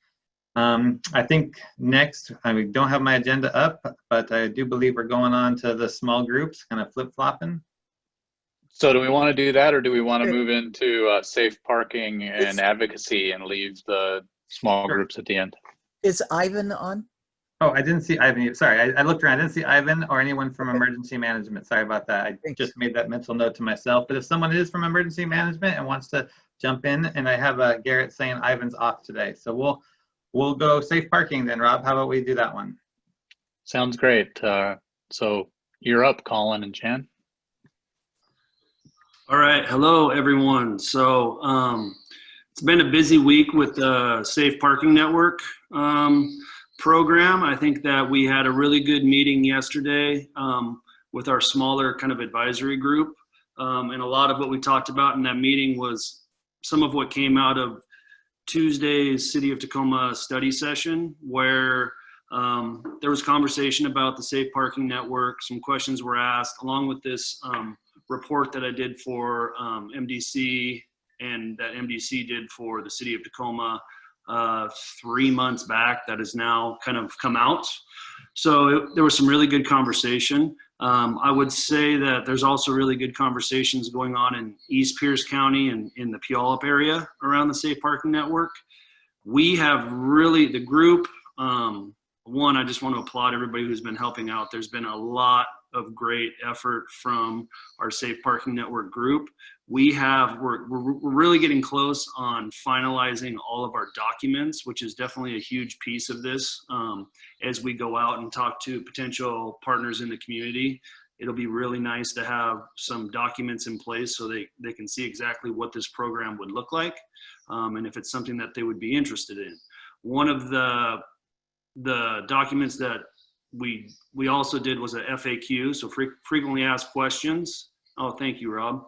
I think next, I don't have my agenda up, but I do believe we're going on to the small groups, kind of flip-flopping. So do we want to do that, or do we want to move into safe parking and advocacy and leave the small groups at the end? Is Ivan on? Oh, I didn't see Ivan. Sorry, I looked around. I didn't see Ivan or anyone from emergency management. Sorry about that. I just made that mental note to myself. But if someone is from emergency management and wants to jump in, and I have Garrett saying Ivan's off today. So we'll go safe parking then, Rob. How about we do that one? Sounds great. So you're up, Colin and Jan. All right. Hello, everyone. So it's been a busy week with the Safe Parking Network program. I think that we had a really good meeting yesterday with our smaller kind of advisory group. And a lot of what we talked about in that meeting was some of what came out of Tuesday's City of Tacoma study session, where there was conversation about the Safe Parking Network. Some questions were asked, along with this report that I did for MDC and that MDC did for the City of Tacoma 3 months back that has now kind of come out. So there was some really good conversation. I would say that there's also really good conversations going on in East Pierce County and in the Puyallup area around the Safe Parking Network. We have really, the group, one, I just want to applaud everybody who's been helping out. There's been a lot of great effort from our Safe Parking Network group. We're really getting close on finalizing all of our documents, which is definitely a huge piece of this. As we go out and talk to potential partners in the community, it'll be really nice to have some documents in place so they can see exactly what this program would look like, and if it's something that they would be interested in. One of the documents that we also did was a FAQ, so frequently asked questions. Oh, thank you, Rob.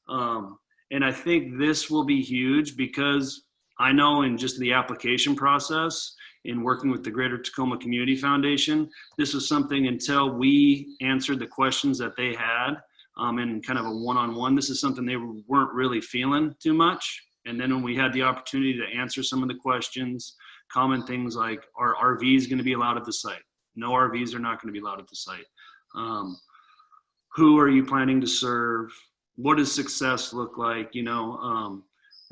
And I think this will be huge because I know in just the application process, in working with the Greater Tacoma Community Foundation, this was something until we answered the questions that they had in kind of a one-on-one, this is something they weren't really feeling too much. And then when we had the opportunity to answer some of the questions, common things like, are RVs going to be allowed at the site? No, RVs are not going to be allowed at the site. Who are you planning to serve? What does success look like? You know,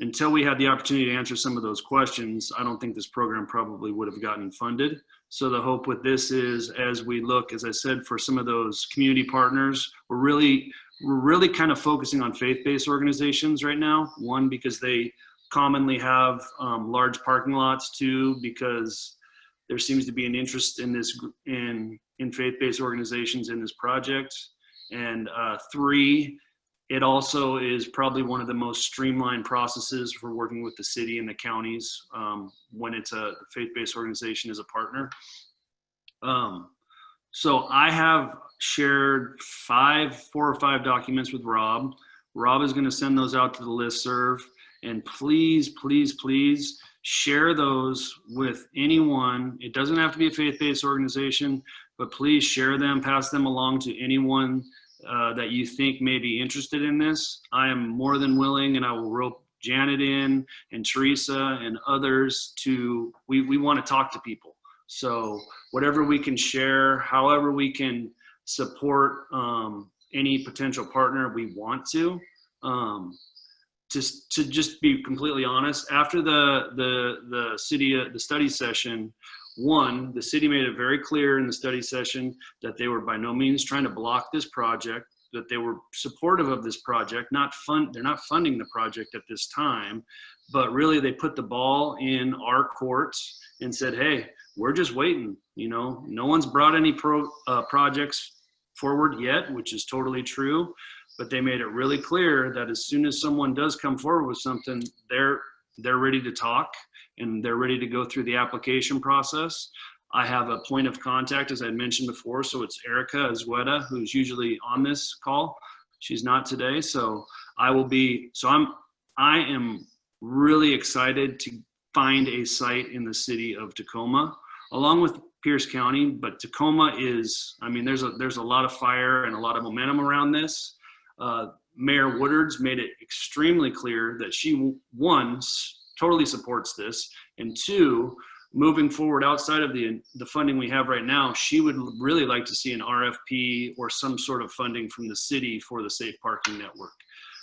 until we had the opportunity to answer some of those questions, I don't think this program probably would have gotten funded. So the hope with this is, as we look, as I said, for some of those community partners, we're really kind of focusing on faith-based organizations right now. One, because they commonly have large parking lots. Two, because there seems to be an interest in this in faith-based organizations in this project. And three, it also is probably one of the most streamlined processes for working with the city and the counties when it's a faith-based organization as a partner. So I have shared 4 or 5 documents with Rob. Rob is going to send those out to the listserv. And please, please, please share those with anyone. It doesn't have to be a faith-based organization, but please share them, pass them along to anyone that you think may be interested in this. I am more than willing, and I will rope Janet in and Teresa and others to, we want to talk to people. So whatever we can share, however we can support any potential partner, we want to. To just be completely honest, after the study session, one, the city made it very clear in the study session that they were by no means trying to block this project, that they were supportive of this project, they're not funding the project at this time, but really they put the ball in our courts and said, hey, we're just waiting. You know, no one's brought any projects forward yet, which is totally true. But they made it really clear that as soon as someone does come forward with something, they're ready to talk and they're ready to go through the application process. I have a point of contact, as I mentioned before, so it's Erica Azueta, who's usually on this call. She's not today, so I am really excited to find a site in the city of Tacoma, along with Pierce County. But Tacoma is, I mean, there's a lot of fire and a lot of momentum around this. Mayor Woodard's made it extremely clear that she, one, totally supports this, and two, moving forward outside of the funding we have right now, she would really like to see an RFP or some sort of funding from the city for the Safe Parking Network.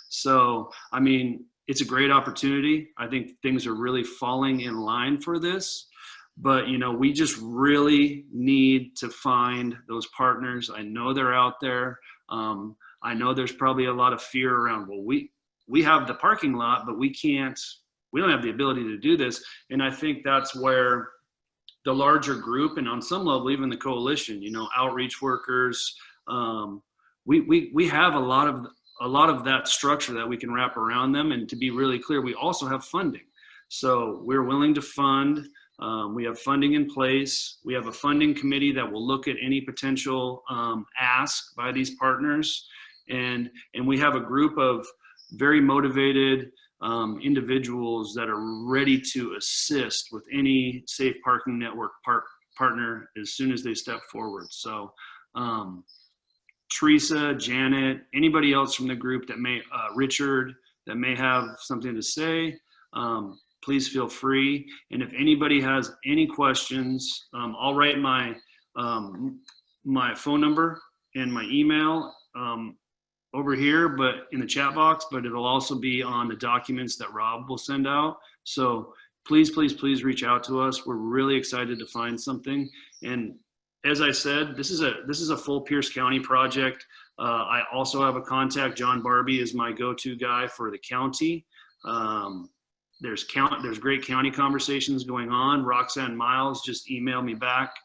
So, I mean, it's a great opportunity. I think things are really falling in line for this, but you know, we just really need to find those partners. I know they're out there. I know there's probably a lot of fear around, well, we have the parking lot, but we don't have the ability to do this. And I think that's where the larger group, and on some level, even the coalition, you know, outreach workers, we have a lot of that structure that we can wrap around them. And to be really clear, we also have funding. So we're willing to fund. We have funding in place. We have a funding committee that will look at any potential ask by these partners. And we have a group of very motivated individuals that are ready to assist with any Safe Parking Network partner as soon as they step forward. So Teresa, Janet, anybody else from the group that may, Richard, that may have something to say, please feel free. And if anybody has any questions, I'll write my my phone number and my email over here, but in the chat box, but it'll also be on the documents that Rob will send out. So please, please, please reach out to us. We're really excited to find something. And as I said, this is a full Pierce County project. I also have a contact. John Barbie is my go-to guy for the county. There's great county conversations going on. Roxanne Miles just emailed me back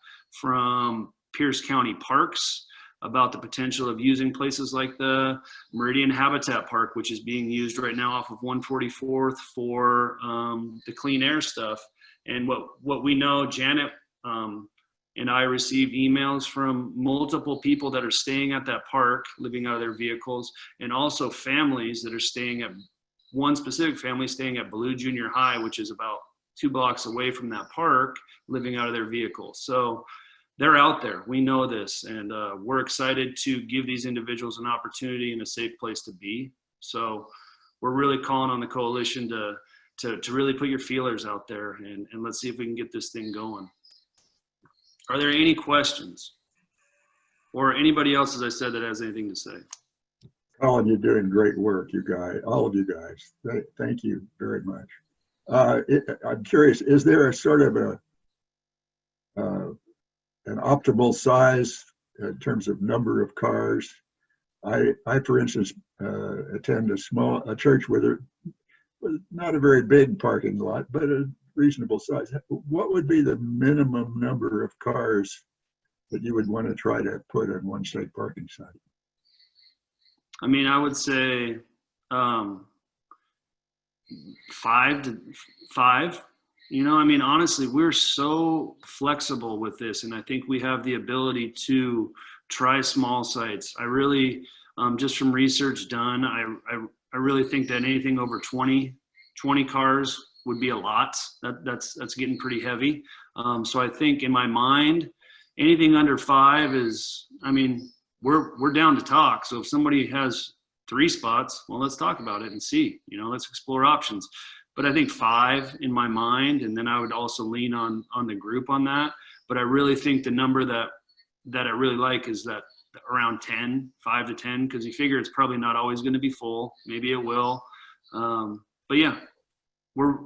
from Pierce County Parks about the potential of using places like the Meridian Habitat Park, which is being used right now off of 144th for the clean air stuff. And what we know, Janet and I received emails from multiple people that are staying at that park, living out of their vehicles, and also families that are staying at, one specific family staying at Blue Junior High, which is about 2 blocks away from that park, living out of their vehicles. So they're out there. We know this, and we're excited to give these individuals an opportunity and a safe place to be. So we're really calling on the coalition to really put your feelers out there, and let's see if we can get this thing going. Are there any questions? Or anybody else, as I said, that has anything to say? Colin, you're doing great work, you guys, all of you guys. Thank you very much. I'm curious, is there a sort of an optimal size in terms of number of cars? I for instance, attend a church with not a very big parking lot, but a reasonable size. What would be the minimum number of cars that you would want to try to put in one state parking site? I mean, I would say 5. You know, I mean, honestly, we're so flexible with this, and I think we have the ability to try small sites. I really, just from research done, I really think that anything over 20 cars would be a lot. That's getting pretty heavy. So I think in my mind, anything under 5 is, I mean, we're down to talk. So if somebody has 3 spots, well, let's talk about it and see, you know, let's explore options. But I think 5 in my mind, and then I would also lean on the group on that. But I really think the number that I really like is that around 10, 5 to 10, because you figure it's probably not always going to be full. Maybe it will. But yeah, we're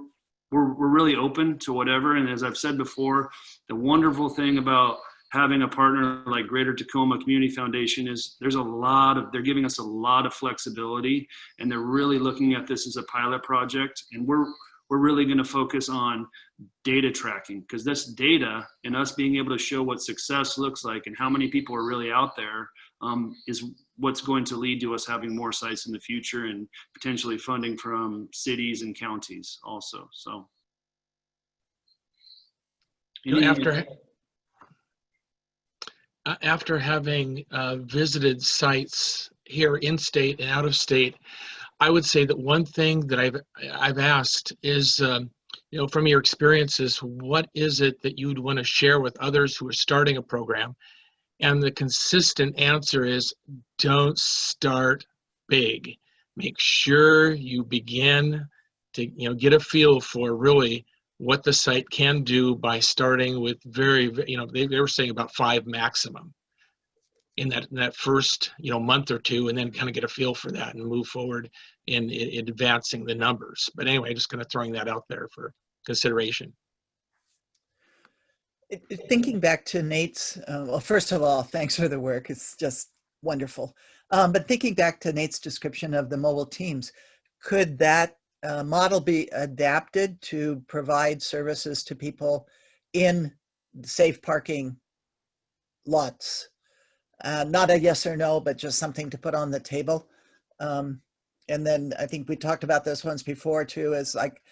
really open to whatever. And as I've said before, the wonderful thing about having a partner like Greater Tacoma Community Foundation is they're giving us a lot of flexibility, and they're really looking at this as a pilot project. And we're really going to focus on data tracking, because this data and us being able to show what success looks like and how many people are really out there is what's going to lead to us having more sites in the future and potentially funding from cities and counties also. So. After having visited sites here in state and out of state, I would say that one thing that I've asked is, you know, from your experiences, what is it that you'd want to share with others who are starting a program? And the consistent answer is, don't start big. Make sure you begin to, you know, get a feel for really what the site can do by starting with you know, they were saying about 5 maximum in that first, you know, month or 2, and then kind of get a feel for that and move forward in advancing the numbers. But anyway, just kind of throwing that out there for consideration. Thinking back to Nate's, well, first of all, thanks for the work. It's just wonderful. But thinking back to Nate's description of the mobile teams, could that model be adapted to provide services to people in safe parking lots? Not a yes or no, but just something to put on the table. And then I think we talked about this once before too, is like,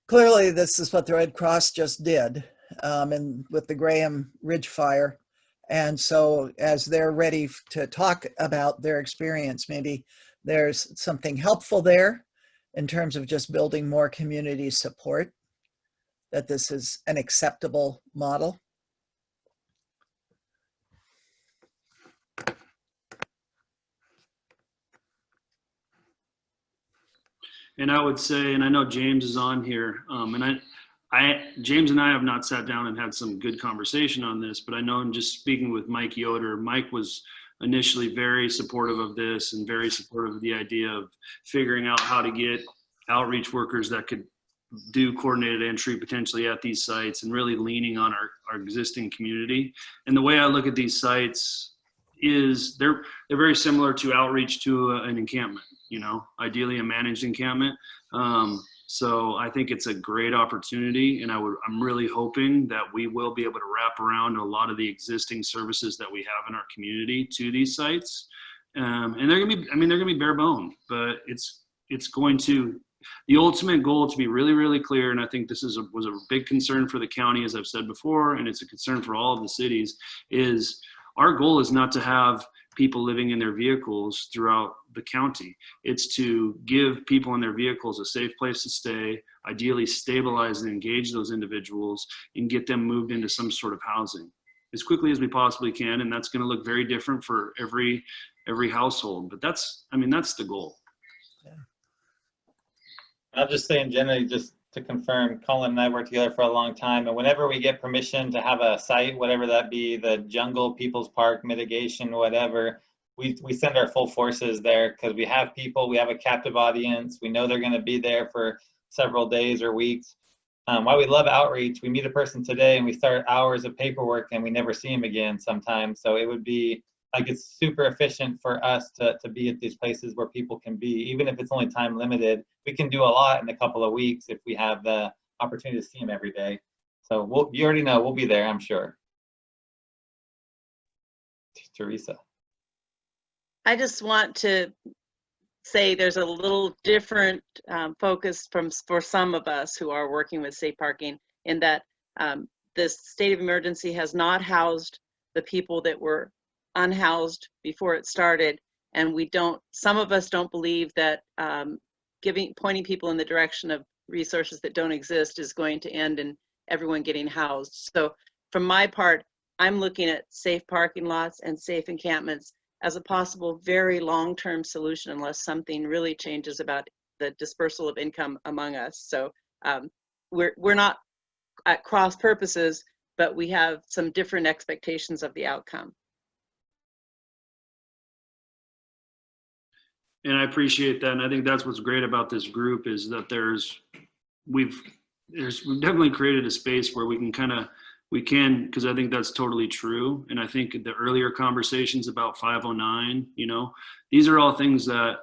clearly this is what the Red Cross just did, and with the Graham Ridge fire. And so as they're ready to talk about their experience, maybe there's something helpful there in terms of just building more community support, that this is an acceptable model. And I would say, and I know James is on here, and James and I have not sat down and had some good conversation on this, but I know in just speaking with Mike Yoder, Mike was initially very supportive of this and very supportive of the idea of figuring out how to get outreach workers that could do coordinated entry potentially at these sites and really leaning on our existing community. And the way I look at these sites is they're very similar to outreach to an encampment, you know, ideally a managed encampment. So I think it's a great opportunity, and I'm really hoping that we will be able to wrap around a lot of the existing services that we have in our community to these sites. And they're gonna be, they're gonna be bare bone, but it's going to, the ultimate goal, to be really, really clear, and I think this was a big concern for the county, as I've said before, and it's a concern for all of the cities, is our goal is not to have people living in their vehicles throughout the county. It's to give people in their vehicles a safe place to stay, ideally stabilize and engage those individuals and get them moved into some sort of housing as quickly as we possibly can. And that's going to look very different for every household, but that's the goal. Yeah. I'll just say in general, just to confirm, Colin and I worked together for a long time, and whenever we get permission to have a site, whatever that be, the jungle, people's park, mitigation, whatever, we send our full forces there because we have people, we have a captive audience, we know they're going to be there for several days or weeks. While we love outreach, we meet a person today and we start hours of paperwork and we never see them again sometimes. So it would be like, it's super efficient for us to be at these places where people can be, even if it's only time limited. We can do a lot in a couple of weeks if we have the opportunity to see them every day. So you already know we'll be there, I'm sure. Teresa. I just want to say there's a little different focus for some of us who are working with safe parking, in that this state of emergency has not housed the people that were unhoused before it started, and some of us don't believe that pointing people in the direction of resources that don't exist is going to end in everyone getting housed. So from my part, I'm looking at safe parking lots and safe encampments as a possible very long-term solution unless something really changes about the dispersal of income among us. So we're not at cross purposes, but we have some different expectations of the outcome. And I appreciate that. And I think that's what's great about this group is that we've definitely created a space where we can, because I think that's totally true. And I think the earlier conversations about 509, these are all things that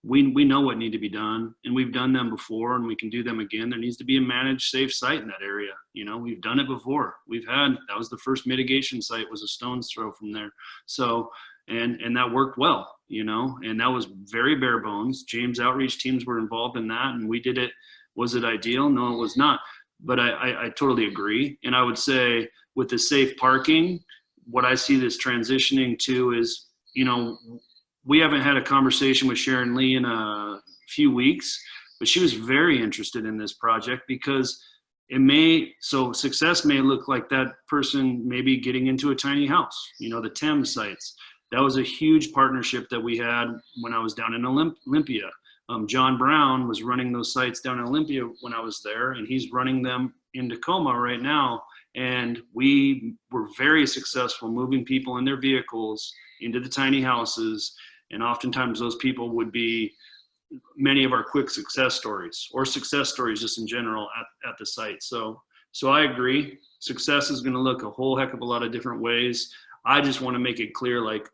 we know what need to be done, and we've done them before and we can do them again. There needs to be a managed safe site in that area. We've done it before. That was the first mitigation site, was a stone's throw from there. So, and that worked well, and that was very bare bones. James outreach teams were involved in that, and we did it. Was it ideal? No, it was not. But I totally agree. And I would say with the safe parking, what I see this transitioning to is, we haven't had a conversation with Sharon Lee in a few weeks, but she was very interested in this project because success may look like that person maybe getting into a tiny house, the Thames sites. That was a huge partnership that we had when I was down in Olympia. John Brown was running those sites down in Olympia when I was there, and he's running them in Tacoma right now. And we were very successful moving people in their vehicles into the tiny houses. And oftentimes those people would be many of our quick success stories, or success stories just in general at the site. So I agree. Success is going to look a whole heck of a lot of different ways. I just want to make it clear, like,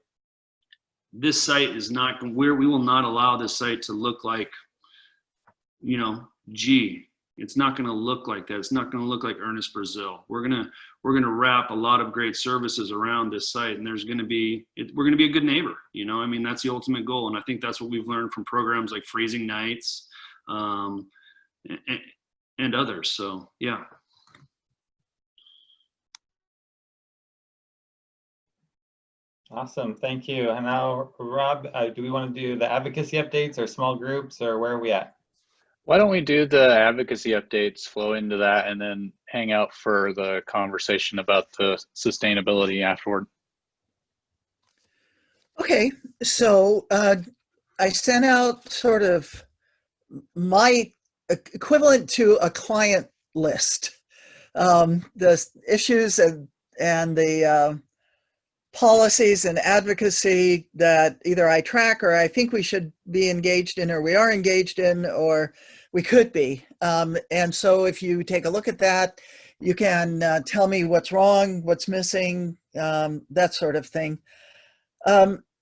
this site is not, we will not allow this site to look like, it's not going to look like that. It's not going to look like Ernest, Brazil. We're going to wrap a lot of great services around this site, and we're going to be a good neighbor. That's the ultimate goal. And I think that's what we've learned from programs like Freezing Nights, and others. So, yeah. Awesome, thank you. And now, Rob, do we want to do the advocacy updates or small groups, or where are we at? Why don't we do the advocacy updates, flow into that, and then hang out for the conversation about the sustainability afterward? Okay, so I sent out sort of my equivalent to a client list. The issues and the policies and advocacy that either I track or I think we should be engaged in, or we are engaged in, or we could be. And so if you take a look at that, you can tell me what's wrong, what's missing, that sort of thing.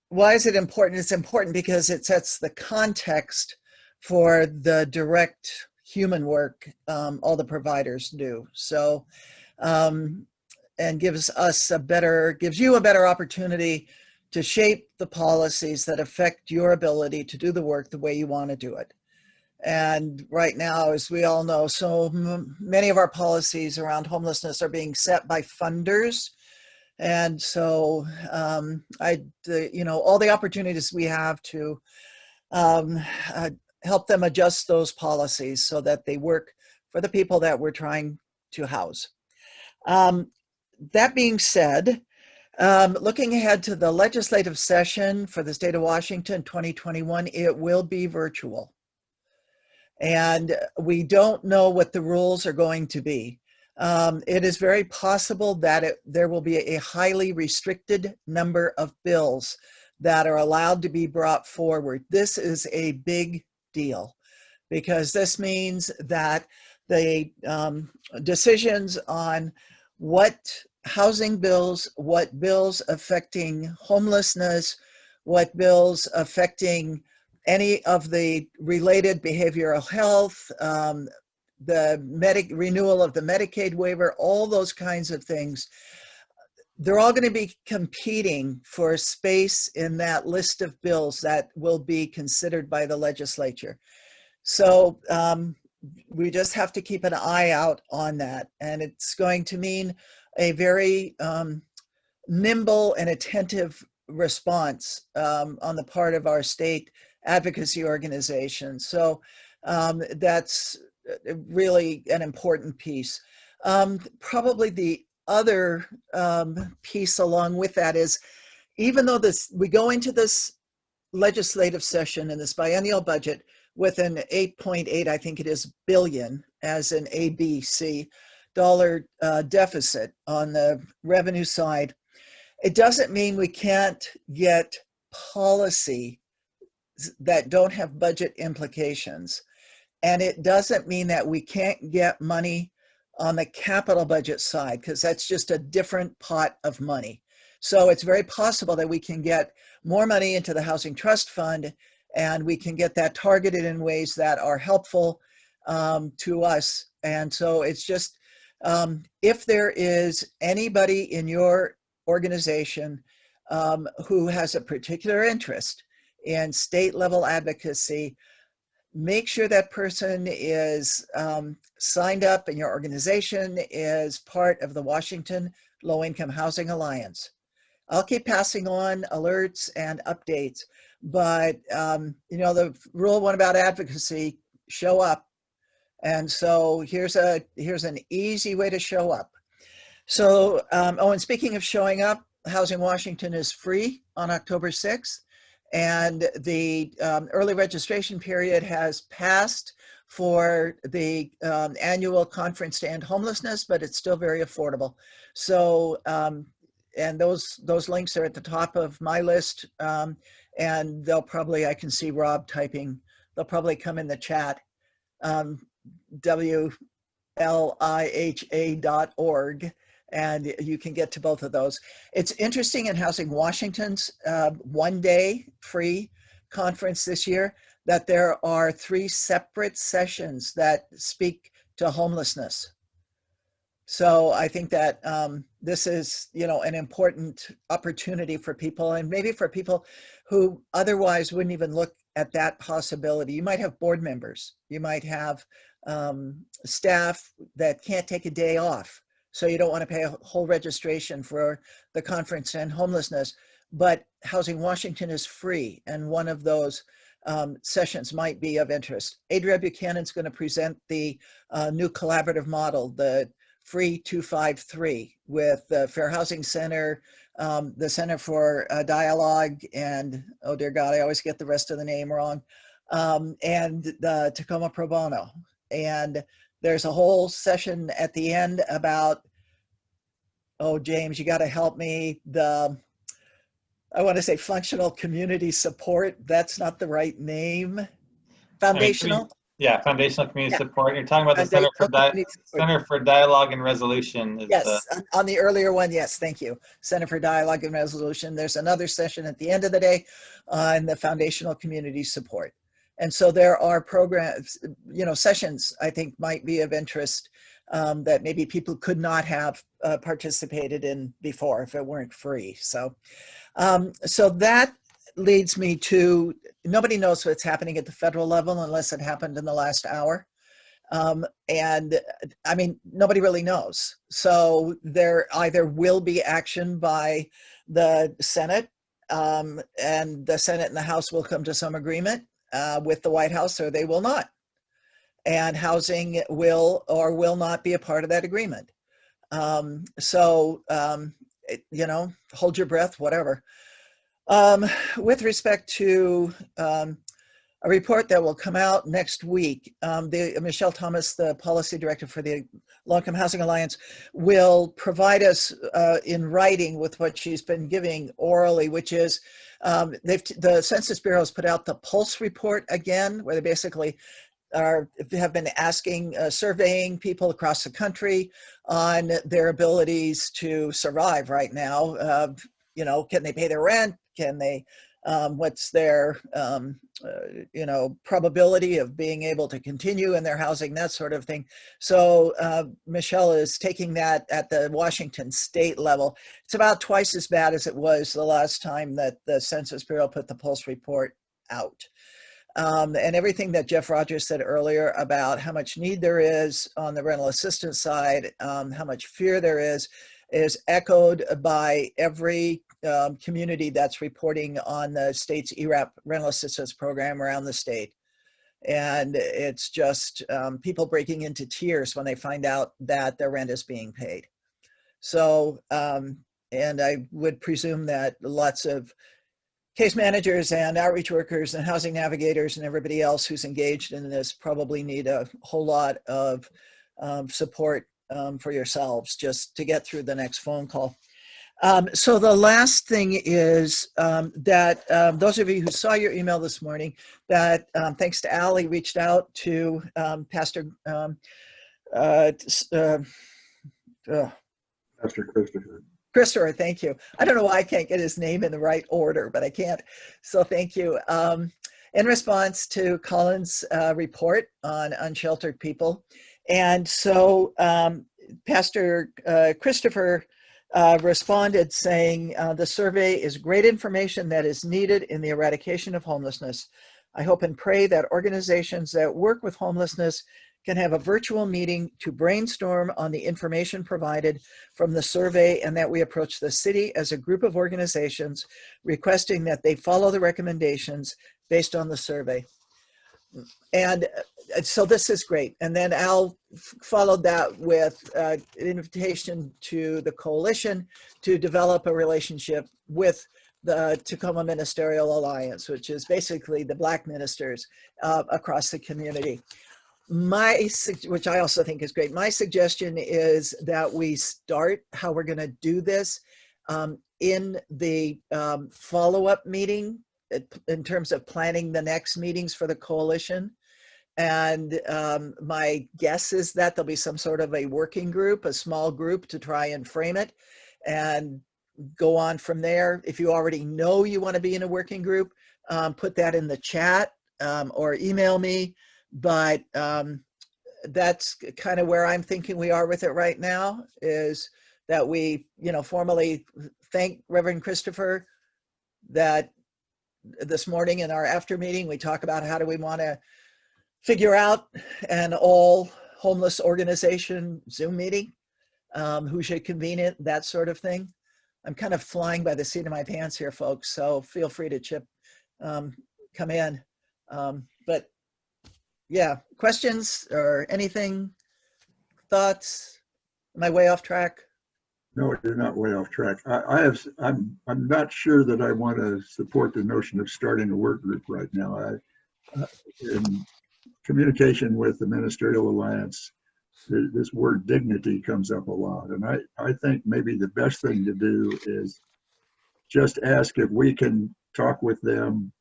Why is it important? It's important because it sets the context for the direct human work all the providers do. So, and gives you a better opportunity to shape the policies that affect your ability to do the work the way you want to do it. And right now, as we all know, so many of our policies around homelessness are being set by funders. And so all the opportunities we have to help them adjust those policies so that they work for the people that we're trying to house. That being said, looking ahead to the legislative session for the state of Washington 2021, it will be virtual. And we don't know what the rules are going to be. It is very possible that there will be a highly restricted number of bills that are allowed to be brought forward. This is a big deal because this means that the decisions on what housing bills, what bills affecting homelessness, what bills affecting any of the related behavioral health, the renewal of the Medicaid waiver, all those kinds of things, they're all going to be competing for space in that list of bills that will be considered by the legislature. So we just have to keep an eye out on that. And it's going to mean a very nimble and attentive response on the part of our state advocacy organization. So that's really an important piece. Probably the other piece along with that is, even though we go into this legislative session and this biennial budget with an 8.8, I think it is, billion as an ABC dollar deficit on the revenue side, it doesn't mean we can't get policy that don't have budget implications. And it doesn't mean that we can't get money on the capital budget side, because that's just a different pot of money. So it's very possible that we can get more money into the Housing Trust Fund, and we can get that targeted in ways that are helpful to us. And so it's just, if there is anybody in your organization who has a particular interest in state level advocacy, make sure that person is signed up and your organization is part of the Washington Low Income Housing Alliance. I'll keep passing on alerts and updates, but the rule one about advocacy: show up. And so here's an easy way to show up. So, and speaking of showing up, Housing Washington is free on October 6th. And the early registration period has passed for the annual conference to end homelessness, but it's still very affordable. So, and those links are at the top of my list, and they'll probably, I can see Rob typing, they'll probably come in the chat, WLIHA.org. And you can get to both of those. It's interesting in Housing Washington's one-day free conference this year that there are 3 separate sessions that speak to homelessness. So I think that this is, an important opportunity for people, and maybe for people who otherwise wouldn't even look at that possibility. You might have board members. You might have staff that can't take a day off. So you don't want to pay a whole registration for the conference and homelessness, but Housing Washington is free, and one of those sessions might be of interest. Adria Buchanan's going to present the new collaborative model, the Free 253, with the Fair Housing Center, the Center for Dialogue, and, oh dear God, I always get the rest of the name wrong, and the Tacoma Pro Bono. And There's a whole session at the end about, oh, James, you got to help me. I want to say functional community support. That's not the right name. Foundational. Yeah, foundational community Yeah. support. You're talking about the Center for Dialogue and Resolution. Yes, on the earlier one, yes, thank you. Center for Dialogue and Resolution. There's another session at the end of the day on the foundational community support. And so there are programs, sessions I think might be of interest that maybe people could not have participated in before if it weren't free. So that leads me to, nobody knows what's happening at the federal level unless it happened in the last hour. And I mean, nobody really knows. So there either will be action by the Senate, and the Senate and the House will come to some agreement with the White House, or they will not. And housing will or will not be a part of that agreement. Hold your breath, whatever. With respect to a report that will come out next week, Michelle Thomas, the policy director for the Low-Income Housing Alliance, will provide us in writing with what she's been giving orally, which is the Census Bureau has put out the Pulse report again, where they basically have been surveying people across the country on their abilities to survive right now. Can they pay their rent? Can they, what's their, probability of being able to continue in their housing, that sort of thing. So Michelle is taking that at the Washington state level. It's about twice as bad as it was the last time that the Census Bureau put the Pulse report out. And everything that Jeff Rogers said earlier about how much need there is on the rental assistance side, how much fear there is echoed by every community that's reporting on the state's ERAP rental assistance program around the state. And it's just people breaking into tears when they find out that their rent is being paid. So, and I would presume that lots of case managers and outreach workers and housing navigators and everybody else who's engaged in this probably need a whole lot of support for yourselves just to get through the next phone call. So the last thing is that those of you who saw your email this morning, that thanks to Allie, reached out to Pastor Christopher, thank you. I don't know why I can't get his name in the right order, but I can't. So thank you. In response to Colin's report on unsheltered people. And so Pastor Christopher responded saying, the survey is great information that is needed in the eradication of homelessness. I hope and pray that organizations that work with homelessness can have a virtual meeting to brainstorm on the information provided from the survey, and that we approach the city as a group of organizations requesting that they follow the recommendations based on the survey. And so this is great. And then Al followed that with an invitation to the coalition to develop a relationship with the Tacoma Ministerial Alliance, which is basically the Black ministers across the community. Which I also think is great. My suggestion is that we start how we're going to do this in the follow-up meeting in terms of planning the next meetings for the coalition. And my guess is that there'll be some sort of a working group, a small group to try and frame it and go on from there. If you already know you want to be in a working group, put that in the chat or email me. But that's kind of where I'm thinking we are with it right now, is that we, formally thank Reverend Christopher, that this morning in our after meeting, we talk about how do we want to figure out an all homeless organization Zoom meeting, who should convene it, that sort of thing. I'm kind of flying by the seat of my pants here, folks, so feel free to come in. But yeah, questions or anything, thoughts? Am I way off track? No, you're not way off track. I'm not sure that I want to support the notion of starting a work group right now. In communication with the Ministerial Alliance, this word dignity comes up a lot. And I think maybe the best thing to do is just ask if we can talk with them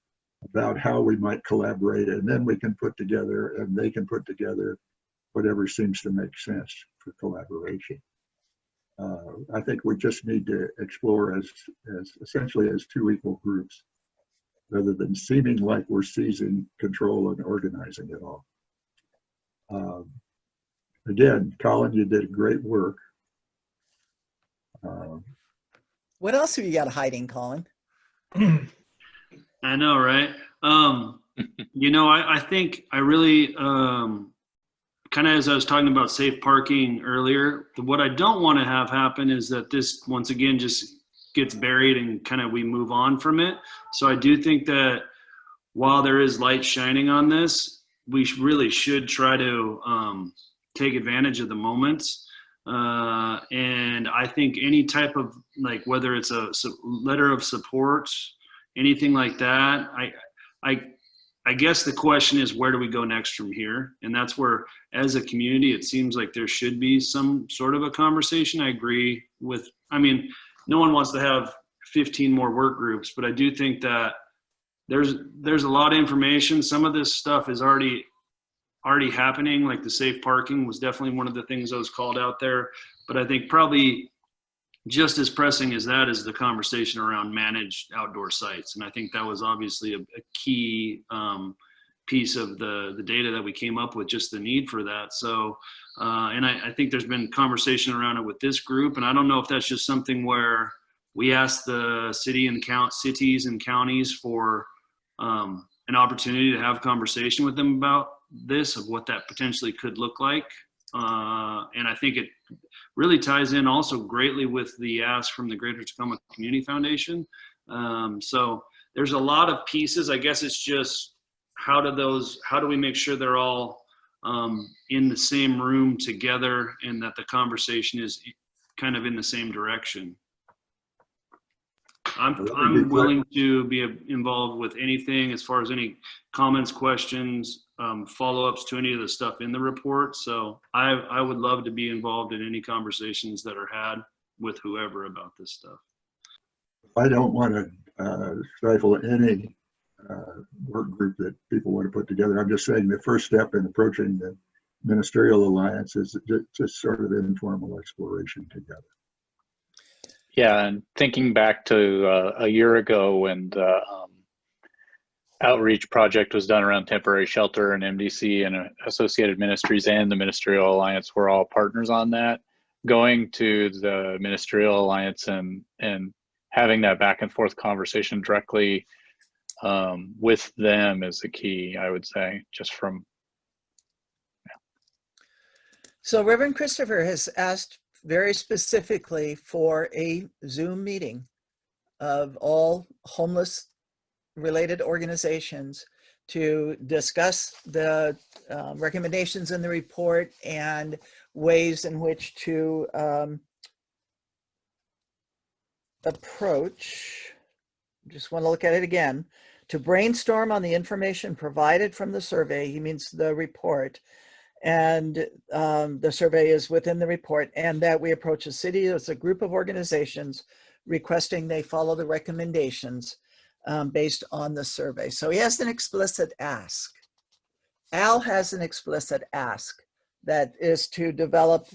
about how we might collaborate, and then we can put together, and they can put together whatever seems to make sense for collaboration. I think we just need to explore as essentially as two equal groups, rather than seeming like we're seizing control and organizing it all. Again, Colin, you did great work. What else have you got hiding, Colin? I know, right? You know, I think I really, kind of as I was talking about safe parking earlier, what I don't want to have happen is that this, once again, just gets buried and kind of we move on from it. So I do think that while there is light shining on this, we really should try to take advantage of the moments. And I think any type of, like, whether it's a letter of support, anything like that, I guess the question is, where do we go next from here? And that's where, as a community, it seems like there should be some sort of a conversation. I agree with, I mean, no one wants to have 15 more work groups, but I do think that there's a lot of information. Some of this stuff is already happening, like the safe parking was definitely one of the things that was called out there. But I think probably just as pressing as that is the conversation around managed outdoor sites. And I think that was obviously a key piece of the data that we came up with, just the need for that. So, and I think there's been conversation around it with this group. And I don't know if that's just something where we ask the cities and counties for an opportunity to have conversation with them about this, of what that potentially could look like. And I think it really ties in also greatly with the ask from the Greater Tacoma Community Foundation. So there's a lot of pieces. I guess it's just how do we make sure they're all in the same room together, and that the conversation is kind of in the same direction. I'm willing to be involved with anything as far as any comments, questions, follow-ups to any of the stuff in the report. So I would love to be involved in any conversations that are had with whoever about this stuff. I don't want to stifle any work group that people want to put together. I'm just saying the first step in approaching the ministerial alliance is just sort of informal exploration together. Yeah, and thinking back to a year ago when the outreach project was done around temporary shelter, and MDC and Associated Ministries and the Ministerial Alliance were all partners on that. Going to the Ministerial Alliance and having that back and forth conversation directly with them is the key, I would say, just from. So Reverend Christopher has asked very specifically for a Zoom meeting of all homeless related organizations to discuss the recommendations in the report and ways in which to approach, just want to look at it again, to brainstorm on the information provided from the survey. He means the report. And the survey is within the report, and that we approach a city as a group of organizations requesting they follow the recommendations based on the survey. So he has an explicit ask. Al has an explicit ask that is to develop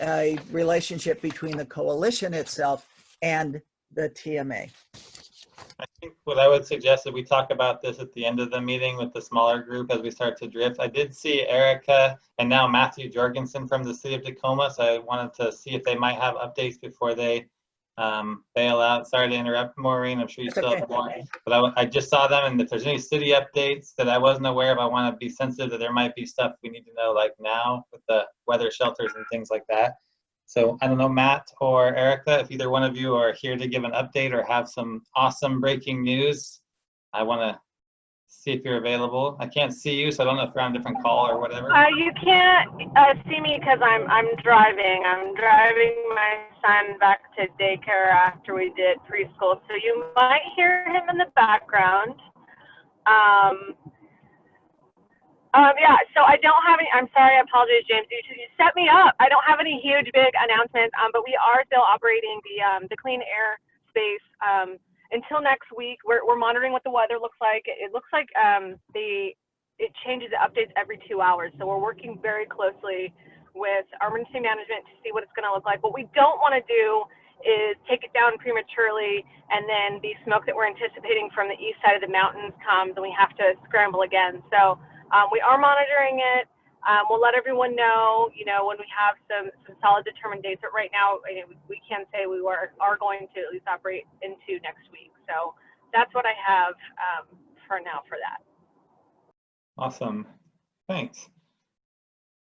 a relationship between the coalition itself and the TMA. I think what I would suggest is we talk about this at the end of the meeting with the smaller group as we start to drift. I did see Erica and now Matthew Jorgensen from the city of Tacoma, so I wanted to see if they might have updates before they bail out. Sorry to interrupt, Maureen. I'm sure you still have more. But I just saw them, and if there's any city updates that I wasn't aware of, I want to be sensitive that there might be stuff we need to know, like now with the weather shelters and things like that. So I don't know, Matt or Erica, if either one of you are here to give an update or have some awesome breaking news, I want to see if you're available. I can't see you, so I don't know if you're on a different call or whatever. You can't see me because I'm driving. I'm driving my son back to daycare after we did preschool, so you might hear him in the background. Yeah, so I don't have any, I'm sorry, I apologize, James. You set me up. I don't have any huge, big announcements, but we are still operating the clean air space until next week. We're monitoring what the weather looks like. It looks like it changes, it updates every 2 hours. So we're working very closely with our emergency management to see what it's going to look like. What we don't want to do is take it down prematurely and then the smoke that we're anticipating from the east side of the mountains comes and we have to scramble again. So we are monitoring it. We'll let everyone know, when we have some solid determined dates. But right now, we can say we are going to at least operate into next week. So that's what I have for now for that. Awesome. Thanks.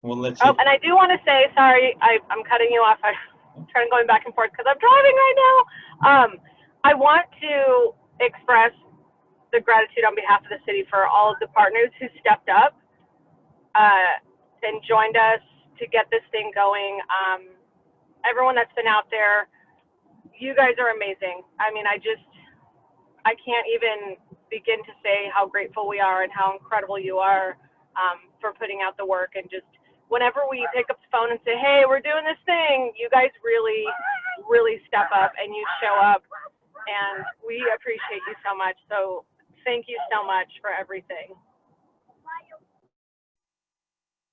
We'll let you. Oh, and I do want to say, sorry, I'm cutting you off. I'm trying going back and forth because I'm driving right now. I want to express the gratitude on behalf of the city for all of the partners who stepped up and joined us to get this thing going. Everyone that's been out there, you guys are amazing. I mean, I can't even begin to say how grateful we are and how incredible you are for putting out the work. And just whenever we pick up the phone and say, hey, we're doing this thing, you guys really, really step up and you show up. And we appreciate you so much. So thank you so much for everything.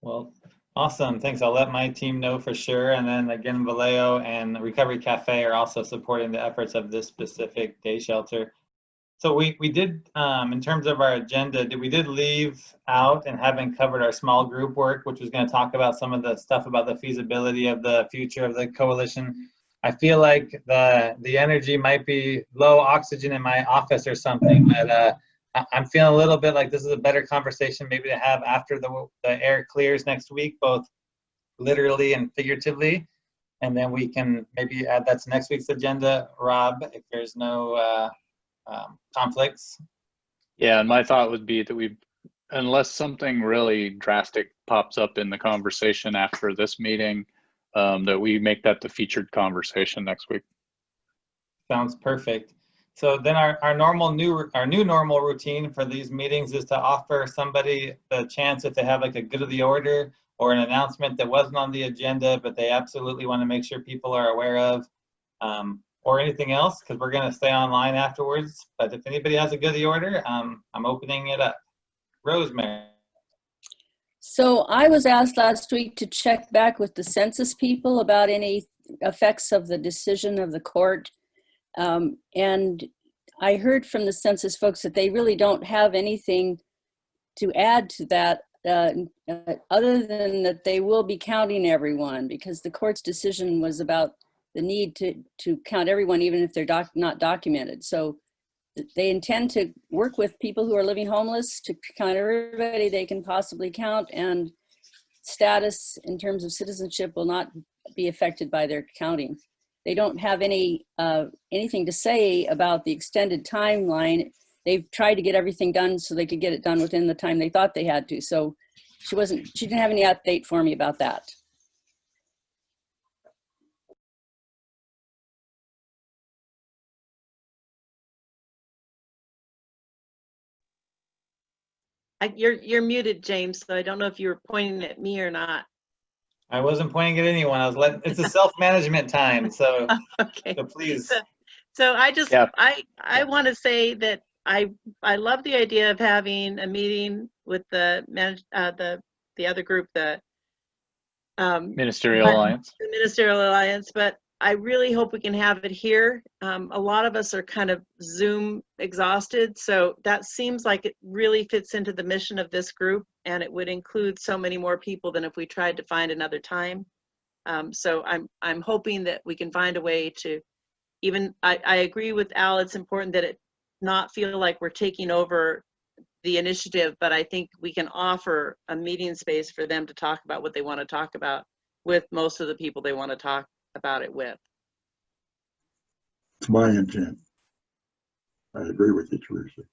Well, awesome. Thanks. I'll let my team know for sure. And then again, Vallejo and Recovery Cafe are also supporting the efforts of this specific day shelter. So we did, in terms of our agenda, we did leave out and haven't covered our small group work, which was going to talk about some of the stuff about the feasibility of the future of the coalition. I feel like the energy might be low oxygen in my office or something, but I'm feeling a little bit like this is a better conversation maybe to have after the air clears next week, both literally and figuratively. And then we can maybe add that to next week's agenda, Rob, if there's no conflicts. Yeah, and my thought would be that unless something really drastic pops up in the conversation after this meeting, that we make that the featured conversation next week. Sounds perfect. So then our new normal routine for these meetings is to offer somebody the chance, if they have like a good of the order or an announcement that wasn't on the agenda, but they absolutely want to make sure people are aware of, or anything else, because we're going to stay online afterwards. But if anybody has a good of the order, I'm opening it up. Rosemary. So I was asked last week to check back with the census people about any effects of the decision of the court. And I heard from the census folks that they really don't have anything to add to that other than that they will be counting everyone, because the court's decision was about the need to count everyone even if they're not documented. So they intend to work with people who are living homeless to count everybody they can possibly count, and status in terms of citizenship will not be affected by their counting. They don't have anything to say about the extended timeline. They've tried to get everything done so they could get it done within the time they thought they had to. So she didn't have any update for me about that. You're muted, James, so I don't know if you were pointing at me or not. I wasn't pointing at anyone. It's a self-management time, so, okay. So please. So I just, yeah. I want to say that I love the idea of having a meeting with the other group, the Ministerial Alliance. The Ministerial Alliance, but I really hope we can have it here. A lot of us are kind of Zoom exhausted, so that seems like it really fits into the mission of this group, and it would include so many more people than if we tried to find another time. So I'm hoping that we can find a way to even, I agree with Al, it's important that it not feel like we're taking over the initiative, but I think we can offer a meeting space for them to talk about what they want to talk about with most of the people they want to talk about it with. It's my intent. I agree with you, Teresa.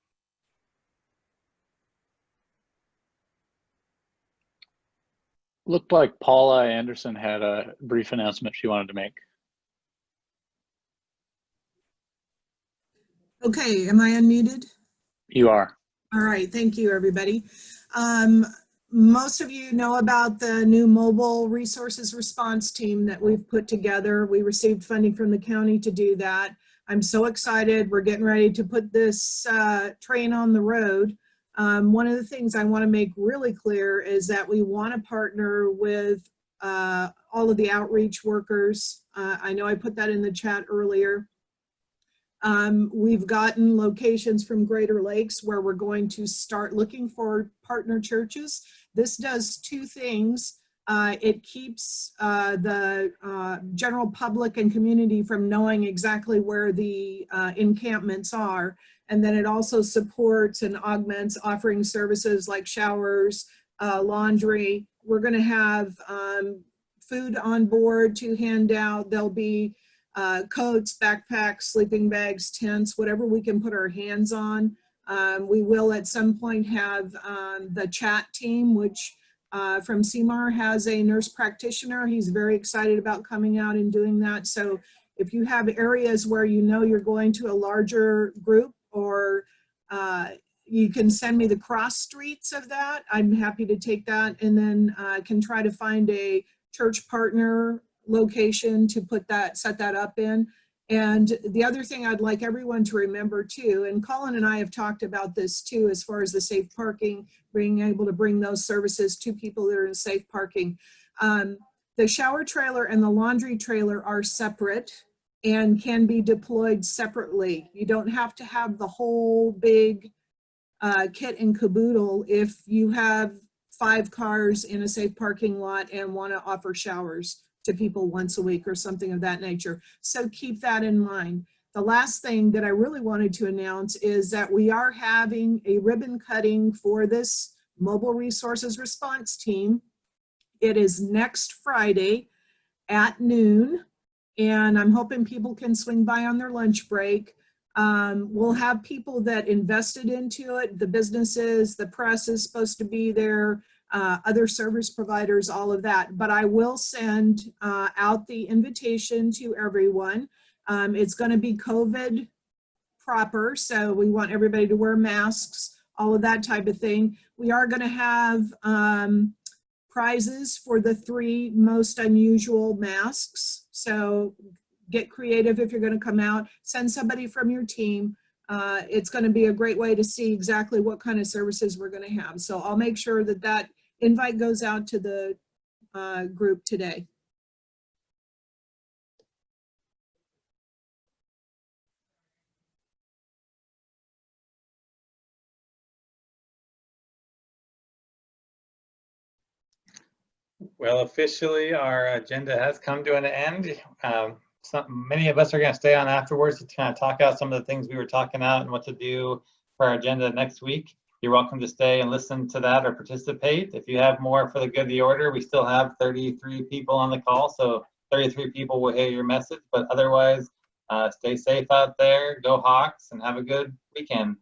Looked like Paula Anderson had a brief announcement she wanted to make. Okay, am I unmuted? You are. All right, thank you, everybody. most of you know about the new mobile resources response team that we've put together. We received funding from the county to do that. I'm so excited. We're getting ready to put this train on the road. One of the things I want to make really clear is that we want to partner with all of the outreach workers. I know I put that in the chat earlier. We've gotten locations from Greater Lakes where we're going to start looking for partner churches. This does two things. It keeps the general public and community from knowing exactly where the encampments are. And then it also supports and augments offering services like showers, laundry. We're going to have food on board to hand out. There'll be coats, backpacks, sleeping bags, tents, whatever we can put our hands on. We will at some point have the chat team, which from CMAR has a nurse practitioner. He's very excited about coming out and doing that. So if you have areas where you know you're going to a larger group, or you can send me the cross streets of that, I'm happy to take that, and then can try to find a church partner location to put that, set that up in. And the other thing I'd like everyone to remember too, and Colin and I have talked about this too, as far as the safe parking, being able to bring those services to people that are in safe parking. The shower trailer and the laundry trailer are separate and can be deployed separately. You don't have to have the whole big kit and caboodle if you have 5 cars in a safe parking lot and want to offer showers to people once a week or something of that nature. So keep that in mind. The last thing that I really wanted to announce is that we are having a ribbon cutting for this mobile resources response team. It is next Friday at noon, and I'm hoping people can swing by on their lunch break. We'll have people that invested into it, the businesses, the press is supposed to be there, other service providers, all of that. But I will send out the invitation to everyone. It's going to be COVID proper, so we want everybody to wear masks, all of that type of thing. We are going to have prizes for the 3 most unusual masks. So get creative if you're going to come out. Send somebody from your team. It's going to be a great way to see exactly what kind of services we're going to have. So I'll make sure that that invite goes out to the group today. Well, officially, our agenda has come to an end. Many of us are going to stay on afterwards to kind of talk out some of the things we were talking out and what to do for our agenda next week. You're welcome to stay and listen to that or participate. If you have more for the good of the order, we still have 33 people on the call, so 33 people will hear your message. But otherwise, stay safe out there, go Hawks, and have a good weekend.